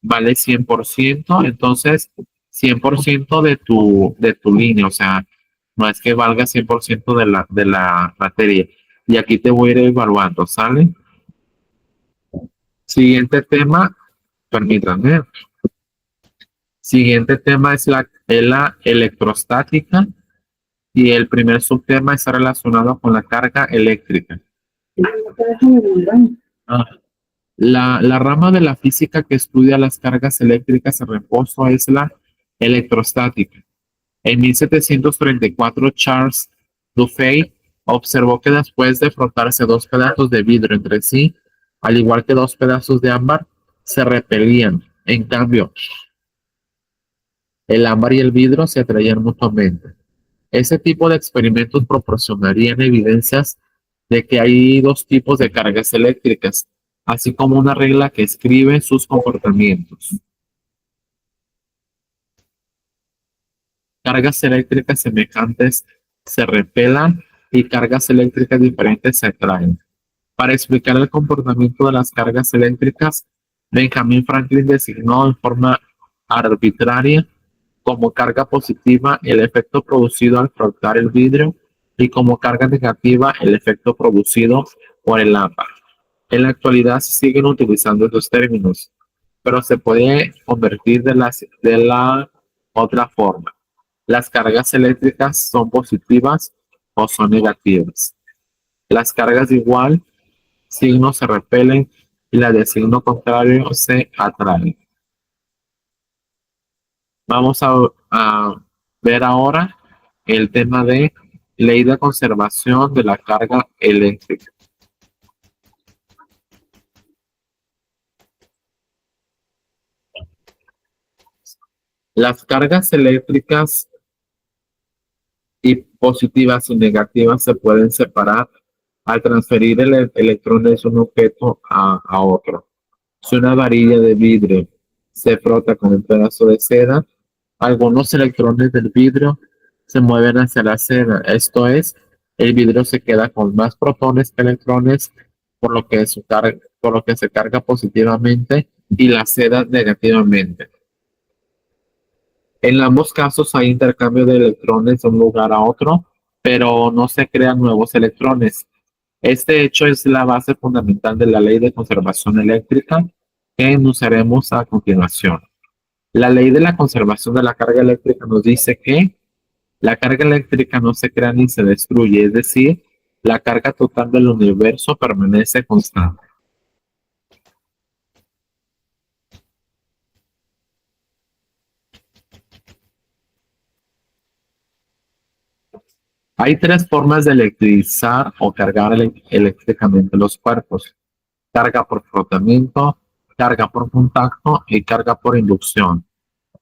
100%, entonces 100% de tu línea, o sea, no es que valga 100% de la materia. Y aquí te voy a ir evaluando, ¿sale? Siguiente tema, permítanme. Siguiente tema es la electrostática y el primer subtema está relacionado con la carga eléctrica. La rama de la física que estudia las cargas eléctricas en reposo es la electrostática. En 1734, Charles Duffy observó que después de frotarse dos pedazos de vidrio entre sí, al igual que dos pedazos de ámbar, se repelían. En cambio, el ámbar y el vidrio se atraían mutuamente. Ese tipo de experimentos proporcionarían evidencias de que hay dos tipos de cargas eléctricas, así como una regla que escribe sus comportamientos. Cargas eléctricas semejantes se repelan y cargas eléctricas diferentes se atraen. Para explicar el comportamiento de las cargas eléctricas, Benjamin Franklin designó en forma arbitraria como carga positiva el efecto producido al frotar el vidrio y como carga negativa el efecto producido por el ámbar. En la actualidad se siguen utilizando estos términos, pero se puede convertir de la otra forma. Las cargas eléctricas son positivas o son negativas. Las cargas de igual signo se repelen y las de signo contrario se atraen. Vamos a ver ahora el tema de ley de conservación de la carga eléctrica. Las cargas eléctricas y positivas y negativas se pueden separar al transferir el electrón de un objeto a otro. Si una varilla de vidrio se frota con un pedazo de seda, algunos electrones del vidrio se mueven hacia la seda. Esto es, el vidrio se queda con más protones que electrones, por lo que se carga positivamente y la seda negativamente. En ambos casos hay intercambio de electrones de un lugar a otro, pero no se crean nuevos electrones. Este hecho es la base fundamental de la ley de conservación eléctrica que enunciaremos a continuación. La ley de la conservación de la carga eléctrica nos dice que la carga eléctrica no se crea ni se destruye, es decir, la carga total del universo permanece constante. Hay tres formas de electrizar o cargar eléctricamente los cuerpos: carga por frotamiento, carga por contacto y carga por inducción.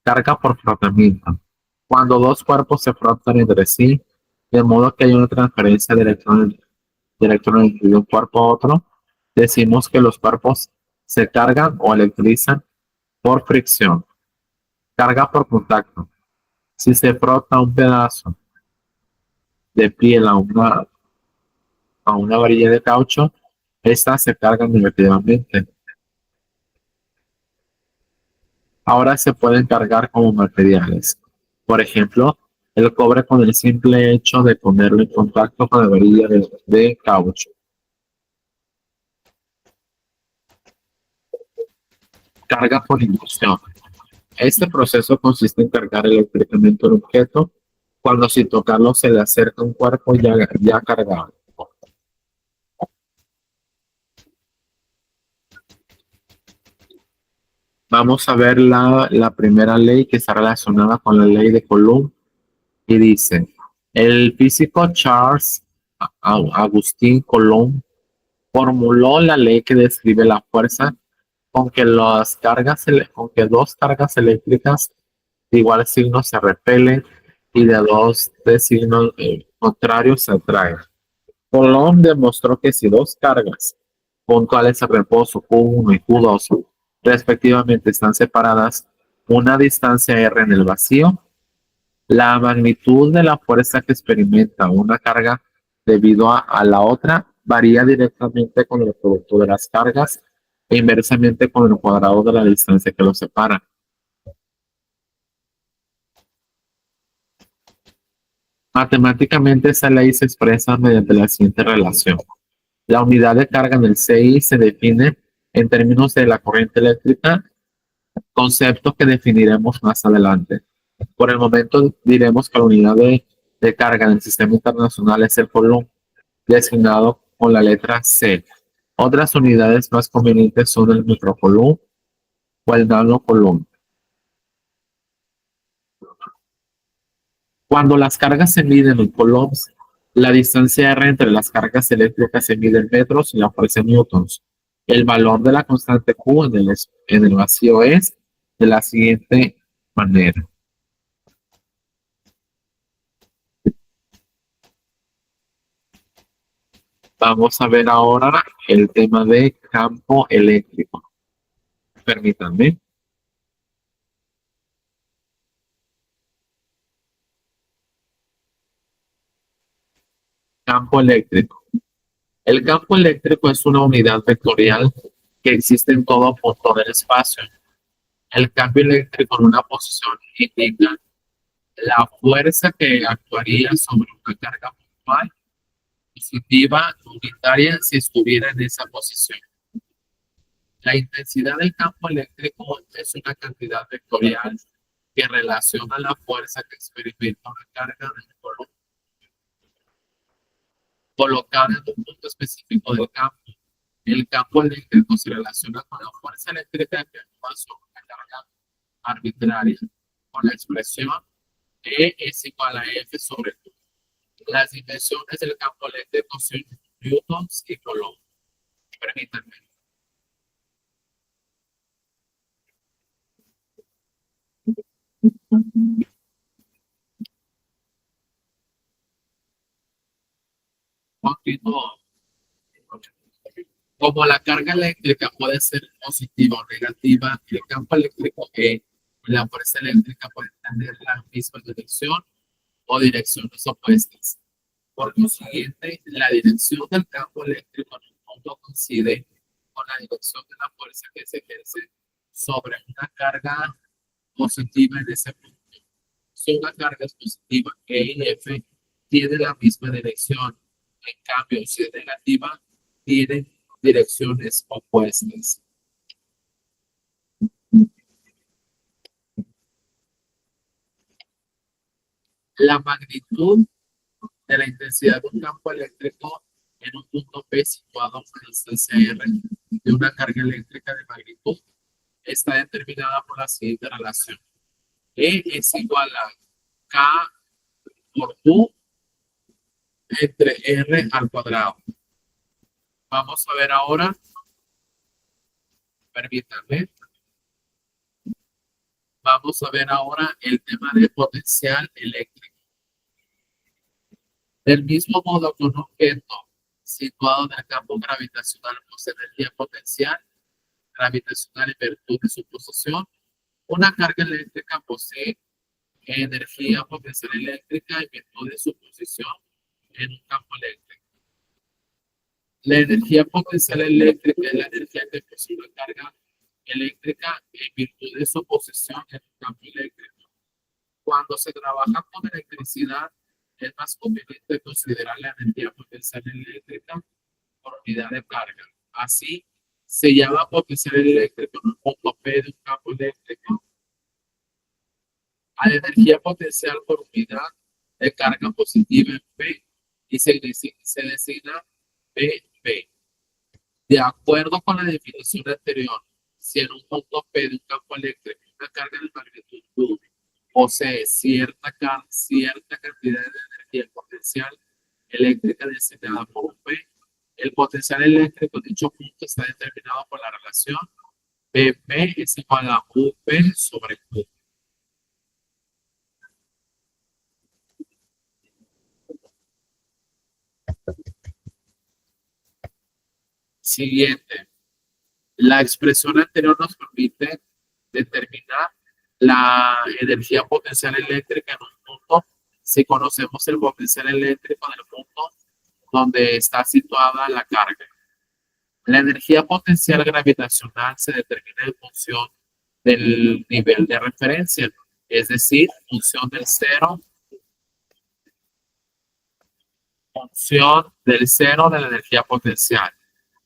Carga por frotamiento: cuando dos cuerpos se frotan entre sí, de modo que hay una transferencia de electrones de un cuerpo a otro, decimos que los cuerpos se cargan o electrizan por fricción. Carga por contacto: si se frota un pedazo de piel a una varilla de caucho, esta se carga negativamente. Ahora se pueden cargar como materiales. Por ejemplo, el cobre con el simple hecho de ponerlo en contacto con la varilla de caucho. Carga por inducción: este proceso consiste en cargar eléctricamente un objeto cuando sin tocarlo se le acerca un cuerpo ya cargado. Vamos a ver la primera ley que está relacionada con la ley de Coulomb y dice, el físico Charles Agustín Coulomb formuló la ley que describe la fuerza con que dos cargas eléctricas de igual signo se repelen y de dos de signo contrario se atraen. Coulomb demostró que si dos cargas puntuales de reposo Q1 y Q2 respectivamente están separadas una distancia r en el vacío, la magnitud de la fuerza que experimenta una carga debido a la otra varía directamente con el producto de las cargas e inversamente con el cuadrado de la distancia que los separa. Matemáticamente, esa ley se expresa mediante la siguiente relación. La unidad de carga en el CI se define en términos de la corriente eléctrica, concepto que definiremos más adelante. Por el momento diremos que la unidad de carga en el sistema internacional es el coulomb, designado con la letra C. Otras unidades más convenientes son el microcoulomb o el nanocoulomb. Cuando las cargas se miden en coulombs, la distancia R entre las cargas eléctricas se mide en metros y la fuerza en newtons. El valor de la constante Q en el vacío es de la siguiente manera. Vamos a ver ahora el tema de campo eléctrico. Permítanme. Campo eléctrico. El campo eléctrico es una unidad vectorial que existe en todo punto del espacio. El cambio eléctrico en una posición indica la fuerza que actuaría sobre una carga puntual positiva unitaria si estuviera en esa posición. La intensidad del campo eléctrico es una cantidad vectorial que relaciona la fuerza que experimenta una carga de un color colocada en un punto específico del campo. El campo eléctrico se relaciona con la fuerza eléctrica que actúa sobre una carga arbitraria, con la expresión E es igual a F sobre Q. Las dimensiones del campo eléctrico son newtons y coulomb. Permítanme. Continúo. Como la carga eléctrica puede ser positiva o negativa, el campo eléctrico E y la fuerza eléctrica pueden tener la misma dirección o direcciones opuestas. Por consiguiente, la dirección del campo eléctrico en un punto coincide con la dirección de la fuerza que se ejerce sobre una carga positiva en ese punto. Si una carga es positiva, E y F tienen la misma dirección. En cambio, si es negativa, tienen direcciones opuestas. La magnitud de la intensidad de un campo eléctrico en un punto P situado a una distancia R de una carga eléctrica de magnitud está determinada por la siguiente relación. E es igual a K por Q entre R al cuadrado. Vamos a ver ahora, permítanme, vamos a ver ahora el tema de potencial eléctrico. Del mismo modo que un objeto situado en el campo gravitacional posee energía potencial gravitacional en virtud de su posición, una carga eléctrica posee energía potencial eléctrica en virtud de su posición en un campo eléctrico. La energía potencial eléctrica es la energía que posee una carga eléctrica en virtud de su posición en un campo eléctrico. Cuando se trabaja con electricidad, es más conveniente considerar la energía potencial eléctrica por unidad de carga. Así, se llama potencial eléctrico en un punto P de un campo eléctrico a la energía potencial por unidad de carga positiva en P y se designa PP. De acuerdo con la definición anterior, si en un punto P de un campo eléctrico una carga de magnitud U posee cierta cantidad de energía potencial eléctrica designada por un P, el potencial eléctrico de dicho punto está determinado por la relación PP es igual a UP sobre Q. Siguiente. La expresión anterior nos permite determinar la energía potencial eléctrica en un punto si conocemos el potencial eléctrico del punto donde está situada la carga. La energía potencial gravitacional se determina en función del nivel de referencia, es decir, función del cero de la energía potencial.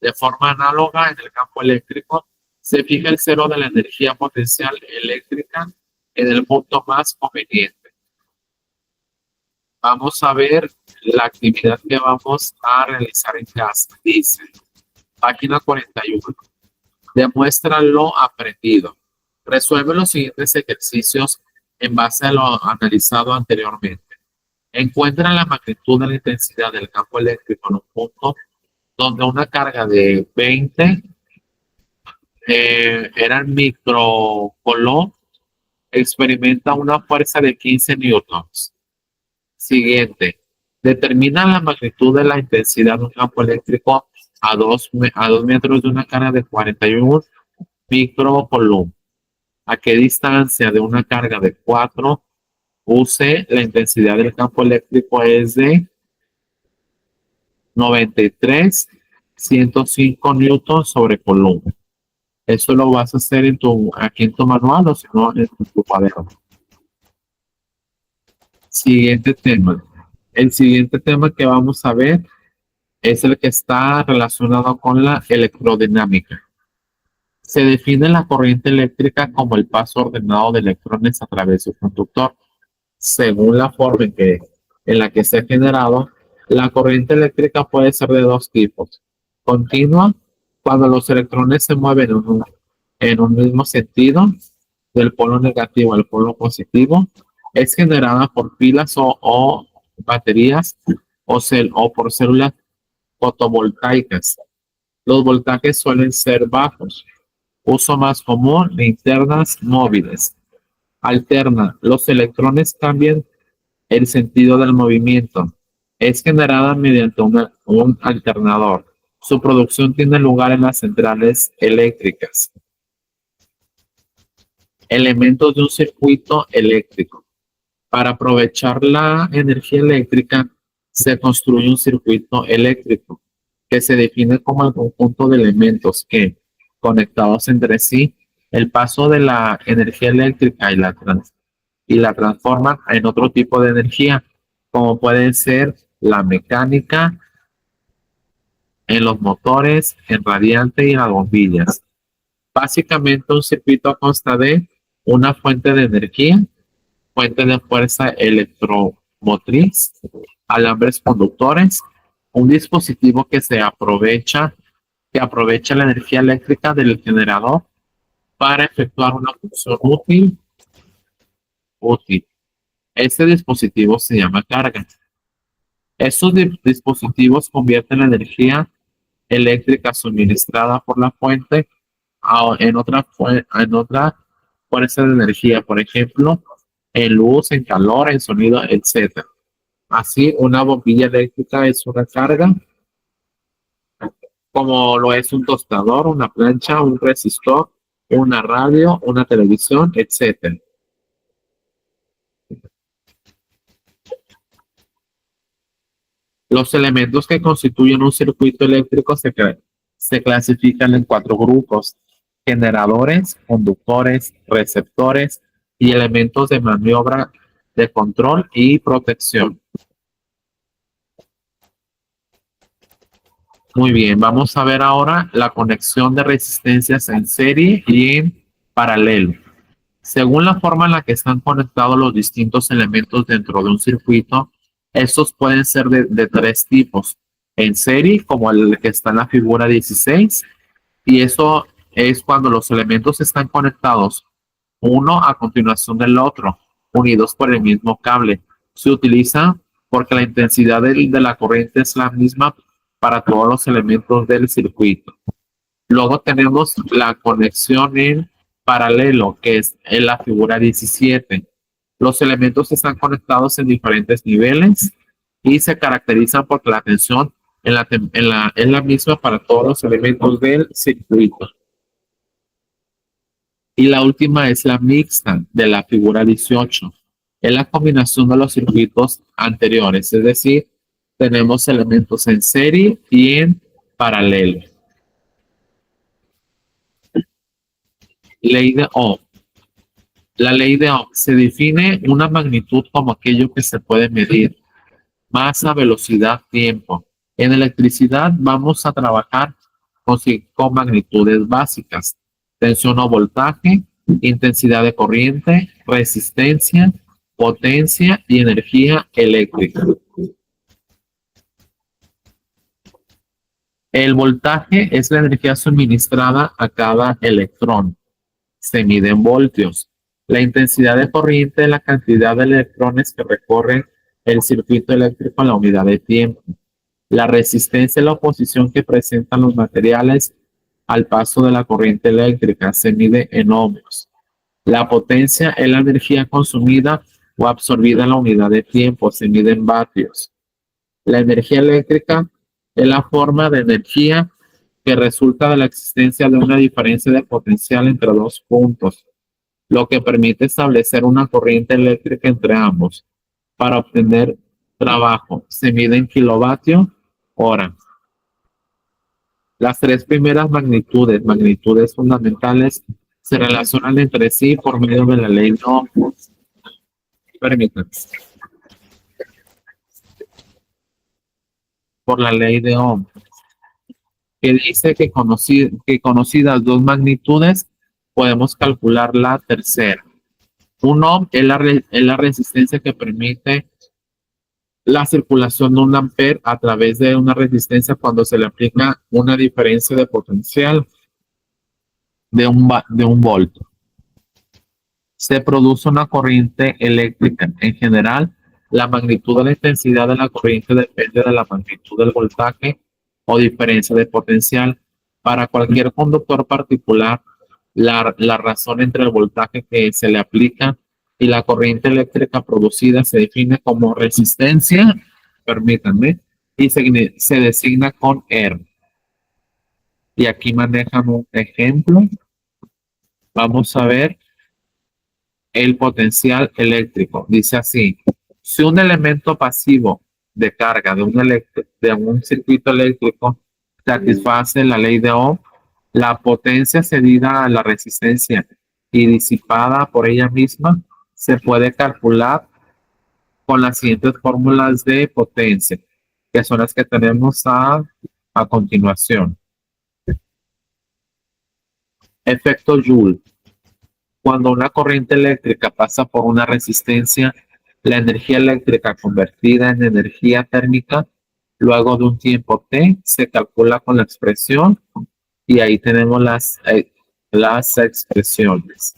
De forma análoga, en el campo eléctrico, se fija el cero de la energía potencial eléctrica en el punto más conveniente. Vamos a ver la actividad que vamos a realizar en casa. Dice, página 41. Demuestra lo aprendido. Resuelve los siguientes ejercicios en base a lo analizado anteriormente. Encuentra la magnitud de la intensidad del campo eléctrico en un punto donde una carga de 20 era microcoulomb, experimenta una fuerza de 15 newtons. Siguiente. Determina la magnitud de la intensidad de un campo eléctrico a 2 metros de una carga de 41 microcoulomb. ¿A qué distancia de una carga de 4 UC la intensidad del campo eléctrico es de 93,105 newtons sobre coulomb? Eso lo vas a hacer aquí en tu manual o si no en tu cuaderno. Siguiente tema. El siguiente tema que vamos a ver es el que está relacionado con la electrodinámica. Se define la corriente eléctrica como el paso ordenado de electrones a través de un conductor. Según la forma en la que se ha generado, la corriente eléctrica puede ser de dos tipos. Continua, cuando los electrones se mueven en un mismo sentido, del polo negativo al polo positivo, es generada por pilas o baterías o por células fotovoltaicas. Los voltajes suelen ser bajos. Uso más común, linternas móviles. Alterna, los electrones cambian el sentido del movimiento. Es generada mediante un alternador. Su producción tiene lugar en las centrales eléctricas. Elementos de un circuito eléctrico. Para aprovechar la energía eléctrica, se construye un circuito eléctrico que se define como el conjunto de elementos que, conectados entre sí, el paso de la energía eléctrica y la transforman en otro tipo de energía, como pueden ser la mecánica, en los motores, en radiante y en las bombillas. Básicamente un circuito consta de una fuente de energía, fuente de fuerza electromotriz, alambres conductores, un dispositivo que aprovecha la energía eléctrica del generador para efectuar una función útil. Este dispositivo se llama carga. Estos dispositivos convierten la energía eléctrica suministrada por la fuente en otra fuerza de energía, por ejemplo, en luz, en calor, en sonido, etc. Así, una bombilla eléctrica es una carga, como lo es un tostador, una plancha, un resistor, una radio, una televisión, etc. Los elementos que constituyen un circuito eléctrico se clasifican en cuatro grupos: generadores, conductores, receptores y elementos de maniobra de control y protección. Muy bien, vamos a ver ahora la conexión de resistencias en serie y en paralelo. Según la forma en la que están conectados los distintos elementos dentro de un circuito, estos pueden ser de tres tipos: en serie, como el que está en la figura 16, y eso es cuando los elementos están conectados uno a continuación del otro, unidos por el mismo cable. Se utiliza porque la intensidad de la corriente es la misma para todos los elementos del circuito. Luego tenemos la conexión en paralelo, que es en la figura 17. Los elementos están conectados en diferentes niveles y se caracterizan porque la tensión es la misma para todos los elementos del circuito. Y la última es la mixta de la figura 18. Es la combinación de los circuitos anteriores, es decir, tenemos elementos en serie y en paralelo. Ley de Ohm. La ley de Ohm se define una magnitud como aquello que se puede medir: masa, velocidad, tiempo. En electricidad vamos a trabajar con magnitudes básicas: tensión o voltaje, intensidad de corriente, resistencia, potencia y energía eléctrica. El voltaje es la energía suministrada a cada electrón. Se mide en voltios. La intensidad de corriente es la cantidad de electrones que recorren el circuito eléctrico en la unidad de tiempo. La resistencia es la oposición que presentan los materiales al paso de la corriente eléctrica. Se mide en ohmios. La potencia es la energía consumida o absorbida en la unidad de tiempo. Se mide en vatios. La energía eléctrica es la forma de energía que resulta de la existencia de una diferencia de potencial entre dos puntos, lo que permite establecer una corriente eléctrica entre ambos. Para obtener trabajo, se mide en kilovatio hora. Las tres primeras magnitudes fundamentales, se relacionan entre sí por medio de la ley de Ohm. Permítanme. Por la ley de Ohm. que dice que conocidas dos magnitudes, podemos calcular la tercera. Un ohm es la resistencia que permite la circulación de un ampere a través de una resistencia cuando se le aplica una diferencia de potencial de un voltio. Se produce una corriente eléctrica. En general, la magnitud de la intensidad de la corriente depende de la magnitud del voltaje o diferencia de potencial. Para cualquier conductor particular, la razón entre el voltaje que se le aplica y la corriente eléctrica producida se define como resistencia, permítanme, y se designa con R. Y aquí manejan un ejemplo. Vamos a ver el potencial eléctrico. Dice así, si un elemento pasivo de carga de un circuito eléctrico satisface la ley de Ohm, la potencia cedida a la resistencia y disipada por ella misma se puede calcular con las siguientes fórmulas de potencia, que son las que tenemos a continuación. Efecto Joule. Cuando una corriente eléctrica pasa por una resistencia, la energía eléctrica convertida en energía térmica luego de un tiempo t se calcula con la expresión y ahí tenemos las expresiones.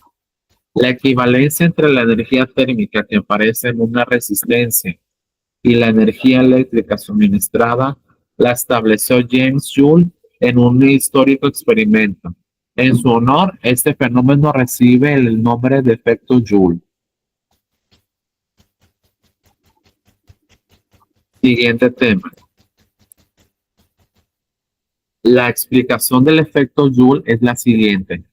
La equivalencia entre la energía térmica que aparece en una resistencia y la energía eléctrica suministrada la estableció James Joule en un histórico experimento. En su honor, este fenómeno recibe el nombre de efecto Joule. Siguiente tema. La explicación del efecto Joule es la siguiente.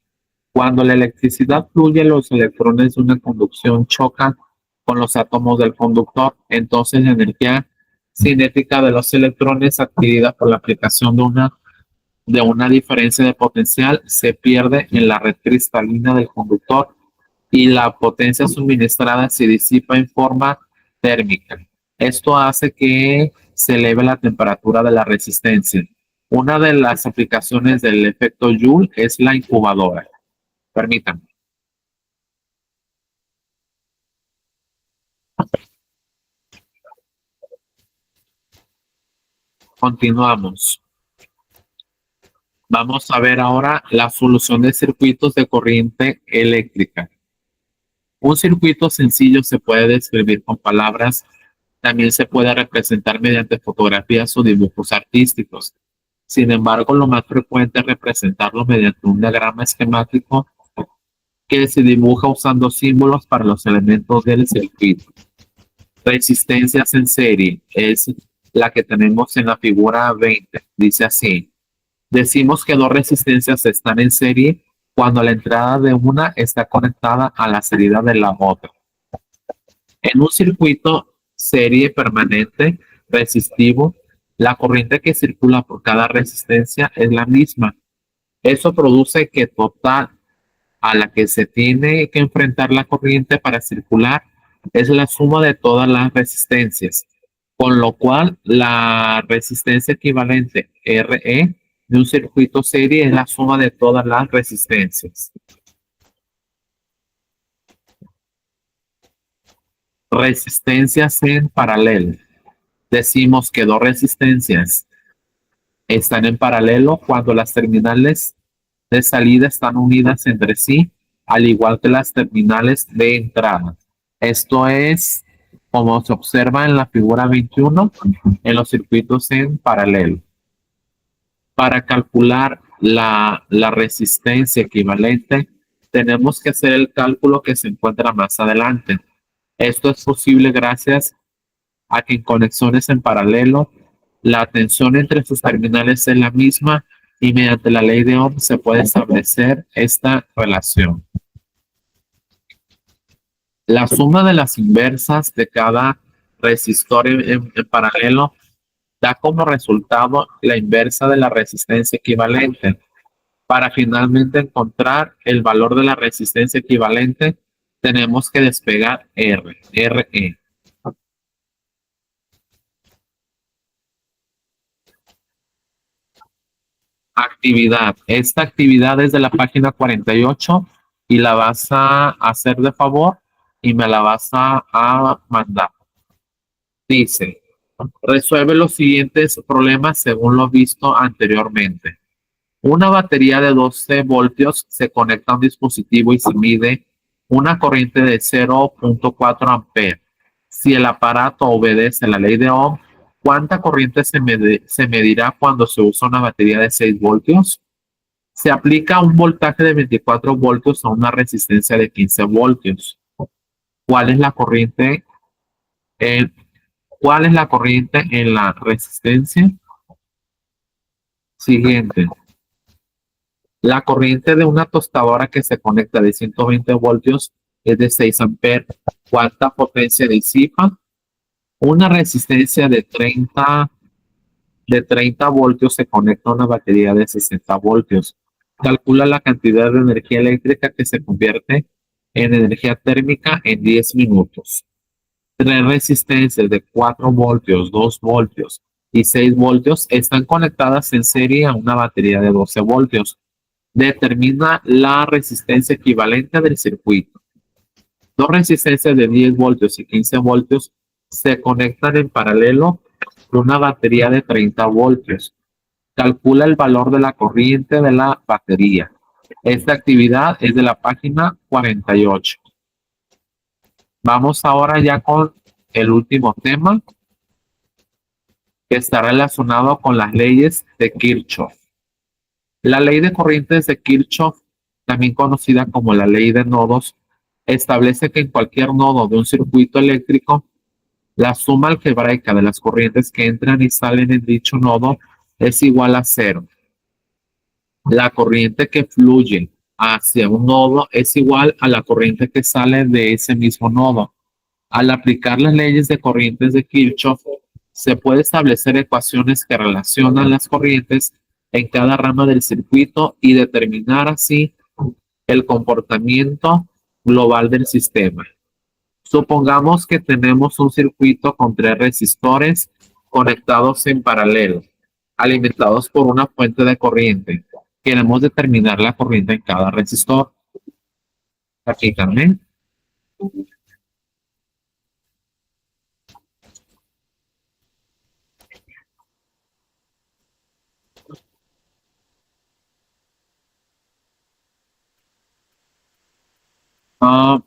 Cuando la electricidad fluye, los electrones de una conducción chocan con los átomos del conductor, entonces la energía cinética de los electrones adquirida por la aplicación de una diferencia de potencial se pierde en la red cristalina del conductor y la potencia suministrada se disipa en forma térmica. Esto hace que se eleve la temperatura de la resistencia. Una de las aplicaciones del efecto Joule es la incubadora. Permítanme. Continuamos. Vamos a ver ahora la solución de circuitos de corriente eléctrica. Un circuito sencillo se puede describir con palabras, también se puede representar mediante fotografías o dibujos artísticos. Sin embargo, lo más frecuente es representarlo mediante un diagrama esquemático que se dibuja usando símbolos para los elementos del circuito. Resistencias en serie es la que tenemos en la figura 20. Dice así, decimos que dos resistencias están en serie cuando la entrada de una está conectada a la salida de la otra. En un circuito serie permanente resistivo, la corriente que circula por cada resistencia es la misma. Eso produce que total a la que se tiene que enfrentar la corriente para circular es la suma de todas las resistencias, con lo cual la resistencia equivalente RE de un circuito serie es la suma de todas las resistencias. Resistencias en paralelo. Decimos que dos resistencias están en paralelo cuando las terminales de salida están unidas entre sí, al igual que las terminales de entrada. Esto es como se observa en la figura 21 en los circuitos en paralelo. Para calcular la resistencia equivalente, tenemos que hacer el cálculo que se encuentra más adelante. Esto es posible gracias a que en conexiones en paralelo, la tensión entre sus terminales es la misma y mediante la ley de Ohm se puede establecer esta relación. La suma de las inversas de cada resistor en paralelo da como resultado la inversa de la resistencia equivalente. Para finalmente encontrar el valor de la resistencia equivalente, tenemos que despegar RE. Actividad. Esta actividad es de la página 48 y la vas a hacer de favor y me la vas a mandar. Dice, resuelve los siguientes problemas según lo visto anteriormente. Una batería de 12 voltios se conecta a un dispositivo y se mide una corriente de 0.4 amperes. Si el aparato obedece la ley de Ohm, ¿cuánta corriente se medirá cuando se usa una batería de 6 voltios? Se aplica un voltaje de 24 voltios a una resistencia de 15 voltios. ¿Cuál es la corriente? en- ¿Cuál es la corriente en la resistencia? Siguiente. La corriente de una tostadora que se conecta de 120 voltios es de 6 amperes. ¿Cuánta potencia disipa? Una resistencia de 30 voltios se conecta a una batería de 60 voltios. Calcula la cantidad de energía eléctrica que se convierte en energía térmica en 10 minutos. Tres resistencias de 4 voltios, 2 voltios y 6 voltios están conectadas en serie a una batería de 12 voltios. Determina la resistencia equivalente del circuito. Dos resistencias de 10 voltios y 15 voltios se conectan en paralelo con una batería de 30 voltios. Calcula el valor de la corriente de la batería. Esta actividad es de la página 48. Vamos ahora ya con el último tema, que está relacionado con las leyes de Kirchhoff. La ley de corrientes de Kirchhoff, también conocida como la ley de nodos, establece que en cualquier nodo de un circuito eléctrico, la suma algebraica de las corrientes que entran y salen en dicho nodo es igual a cero. La corriente que fluye hacia un nodo es igual a la corriente que sale de ese mismo nodo. Al aplicar las leyes de corrientes de Kirchhoff, se puede establecer ecuaciones que relacionan las corrientes en cada rama del circuito y determinar así el comportamiento global del sistema. Supongamos que tenemos un circuito con 3 resistores conectados en paralelo, alimentados por una fuente de corriente. Queremos determinar la corriente en cada resistor. Aquí también.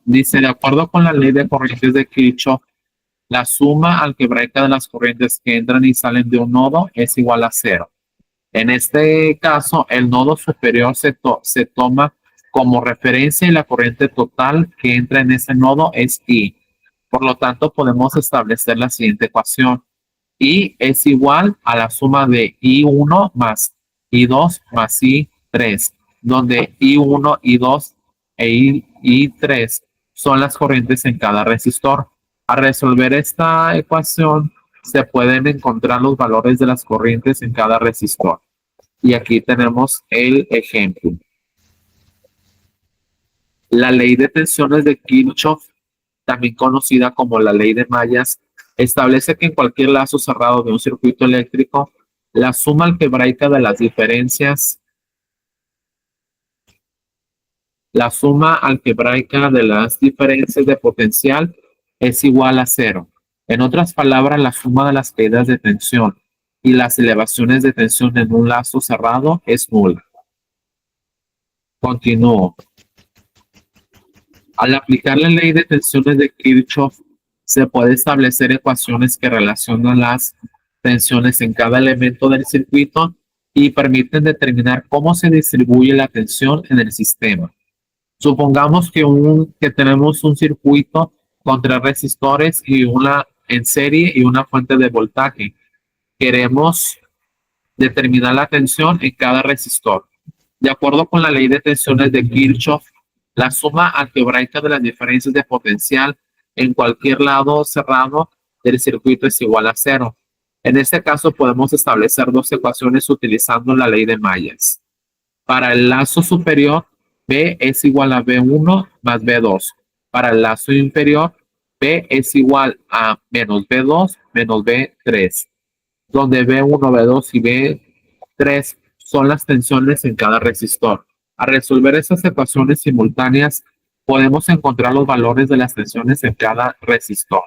Dice, de acuerdo con la ley de corrientes de Kirchhoff, la suma algebraica de las corrientes que entran y salen de un nodo es igual a cero. En este caso, el nodo superior se toma como referencia y la corriente total que entra en ese nodo es I. Por lo tanto, podemos establecer la siguiente ecuación. I es igual a la suma de I1 más I2 más I3, donde I1, I2 e I3 son las corrientes en cada resistor. Al resolver esta ecuación, se pueden encontrar los valores de las corrientes en cada resistor. Y aquí tenemos el ejemplo. La ley de tensiones de Kirchhoff, también conocida como la ley de mallas, establece que en cualquier lazo cerrado de un circuito eléctrico, la suma algebraica de las diferencias, de potencial es igual a cero. En otras palabras, la suma de las caídas de tensión y las elevaciones de tensión en un lazo cerrado es nula. Continúo. Al aplicar la ley de tensiones de Kirchhoff, se puede establecer ecuaciones que relacionan las tensiones en cada elemento del circuito y permiten determinar cómo se distribuye la tensión en el sistema. Supongamos que tenemos un circuito con 3 resistores y una en serie y una fuente de voltaje. Queremos determinar la tensión en cada resistor. De acuerdo con la ley de tensiones de Kirchhoff, la suma algebraica de las diferencias de potencial en cualquier lado cerrado del circuito es igual a cero. En este caso podemos establecer dos ecuaciones utilizando la ley de mallas. Para el lazo superior, B es igual a B1 más B2. Para el lazo inferior, B es igual a menos B2 menos B3, donde B1, B2 y B3 son las tensiones en cada resistor. Al resolver esas ecuaciones simultáneas, podemos encontrar los valores de las tensiones en cada resistor.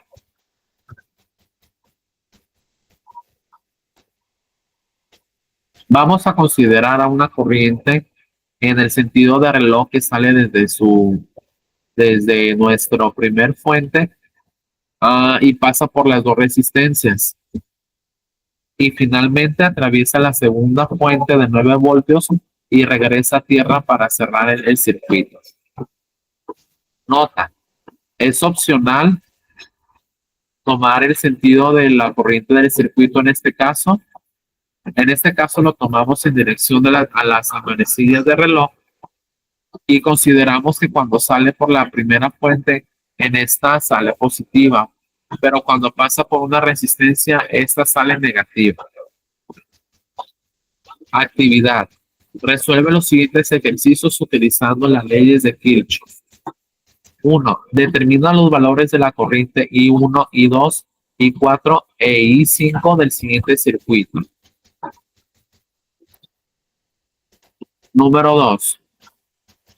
Vamos a considerar a una corriente en el sentido de reloj que sale desde nuestro primer fuente y pasa por las dos resistencias. Y finalmente atraviesa la segunda fuente de 9 voltios y regresa a tierra para cerrar el circuito. Nota, es opcional tomar el sentido de la corriente del circuito en este caso. En este caso lo tomamos en dirección a las manecillas de reloj y consideramos que cuando sale por la primera fuente, en esta sale positiva, pero cuando pasa por una resistencia, esta sale negativa. Actividad. Resuelve los siguientes ejercicios utilizando las leyes de Kirchhoff. 1. Determina los valores de la corriente I1, I2, I4 e I5 del siguiente circuito. Número 2.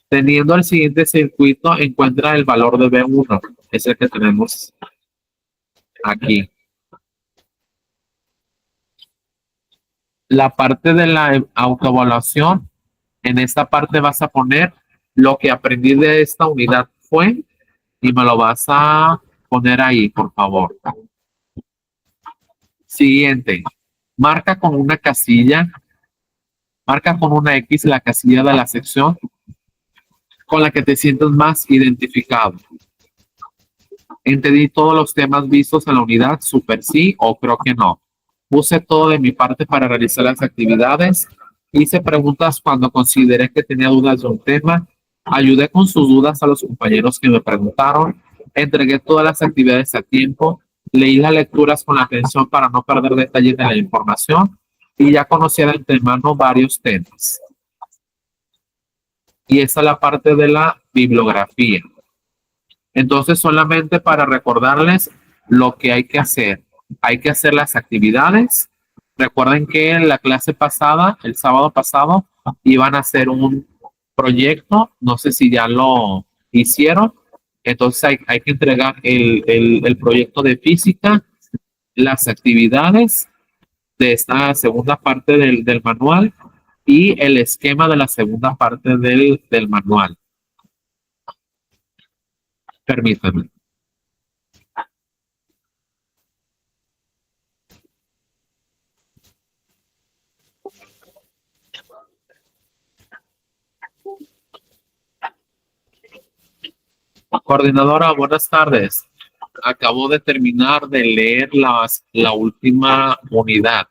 Teniendo el siguiente circuito, encuentra el valor de B1. Es el que tenemos aquí. La parte de la autoevaluación, en esta parte vas a poner lo que aprendí de esta unidad fue y me lo vas a poner ahí, por favor. Siguiente. Marca con una casilla, marca con una X la casilla de la sección con la que te sientas más identificado. Entendí todos los temas vistos en la unidad, super sí o creo que no. Puse todo de mi parte para realizar las actividades. Hice preguntas cuando consideré que tenía dudas de un tema. Ayudé con sus dudas a los compañeros que me preguntaron. Entregué todas las actividades a tiempo. Leí las lecturas con atención para no perder detalles de la información. Y ya conocía de antemano varios temas. Y esa es la parte de la bibliografía. Entonces, solamente para recordarles lo que hay que hacer. Hay que hacer las actividades. Recuerden que en la clase pasada, el sábado pasado, iban a hacer un proyecto. No sé si ya lo hicieron. Entonces, hay que entregar el proyecto de física, las actividades de esta segunda parte del manual y el esquema de la segunda parte del manual. Permítanme. Coordinadora, buenas tardes. Acabo de terminar de leer la última unidad.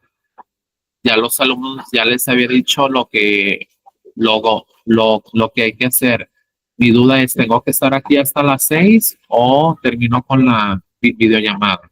Ya los alumnos ya les había dicho lo que hay que hacer. Mi duda es, ¿tengo que estar aquí hasta las 6 o termino con la videollamada?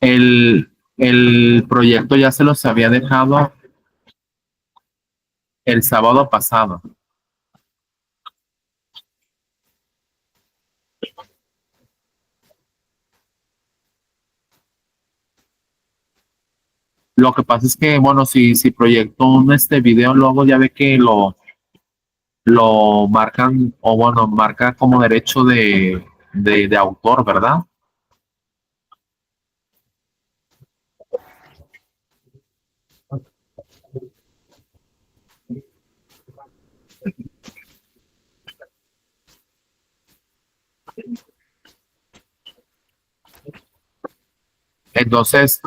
El proyecto ya se los había dejado el sábado pasado. Lo que pasa es que, bueno, si proyecto este video, luego ya ve que lo marcan, o bueno, marca como derecho de autor, ¿verdad? Entonces,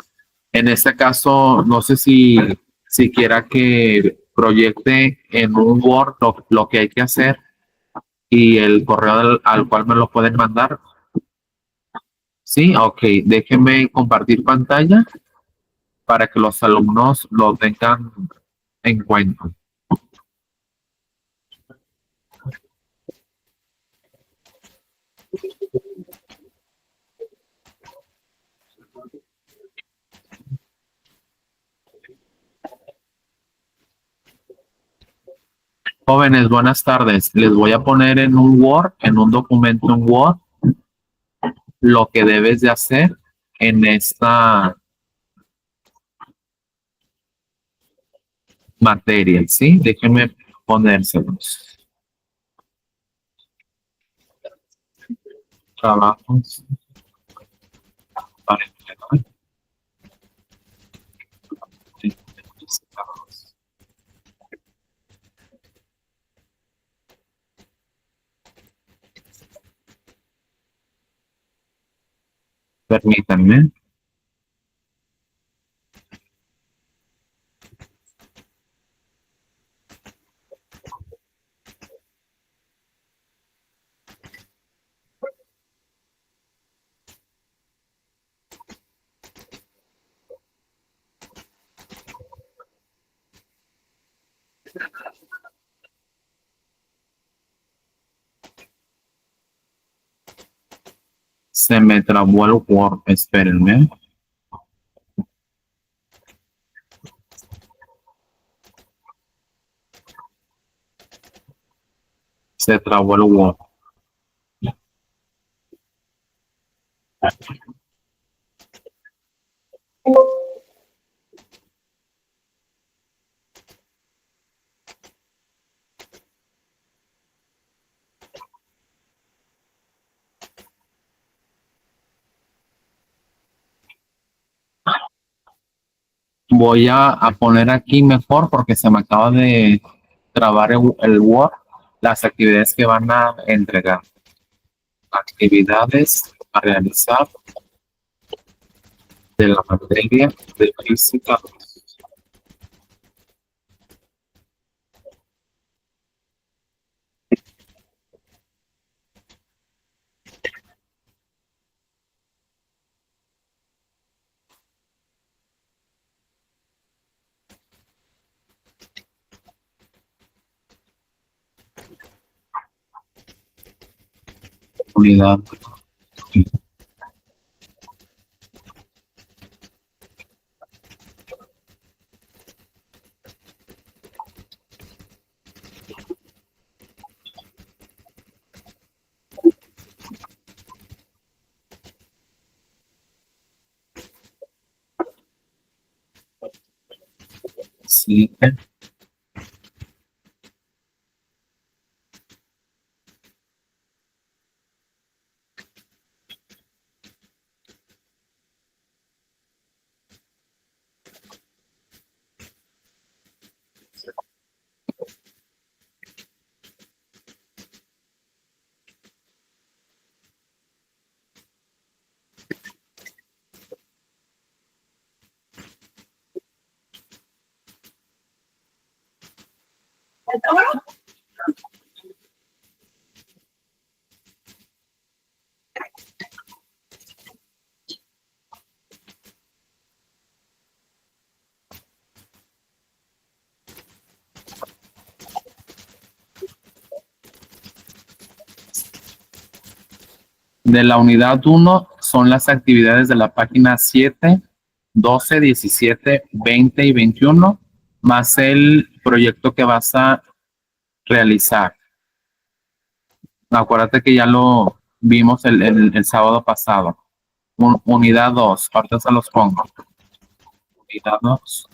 En este caso, no sé si quiera que proyecte en un Word lo que hay que hacer y el correo al cual me lo pueden mandar. Sí, ok, déjenme compartir pantalla para que los alumnos lo tengan en cuenta. Jóvenes, buenas tardes. Les voy a poner en un Word, en un documento en Word, lo que debes de hacer en esta materia, ¿sí? Déjenme ponérselos. Trabajos para entregar. Permítanme. Se me trabó el Word, espérenme. Se trabó el Word. Voy a poner aquí mejor porque se me acaba de trabar el Word las actividades que van a entregar. Actividades a realizar de la materia de física. Unidad. Sí. De la unidad 1 son las actividades de la página 7, 12, 17, 20 y 21, más el proyecto que vas a realizar. Acuérdate que ya lo vimos el sábado pasado. Unidad 2, ahorita se los pongo. Unidad 2.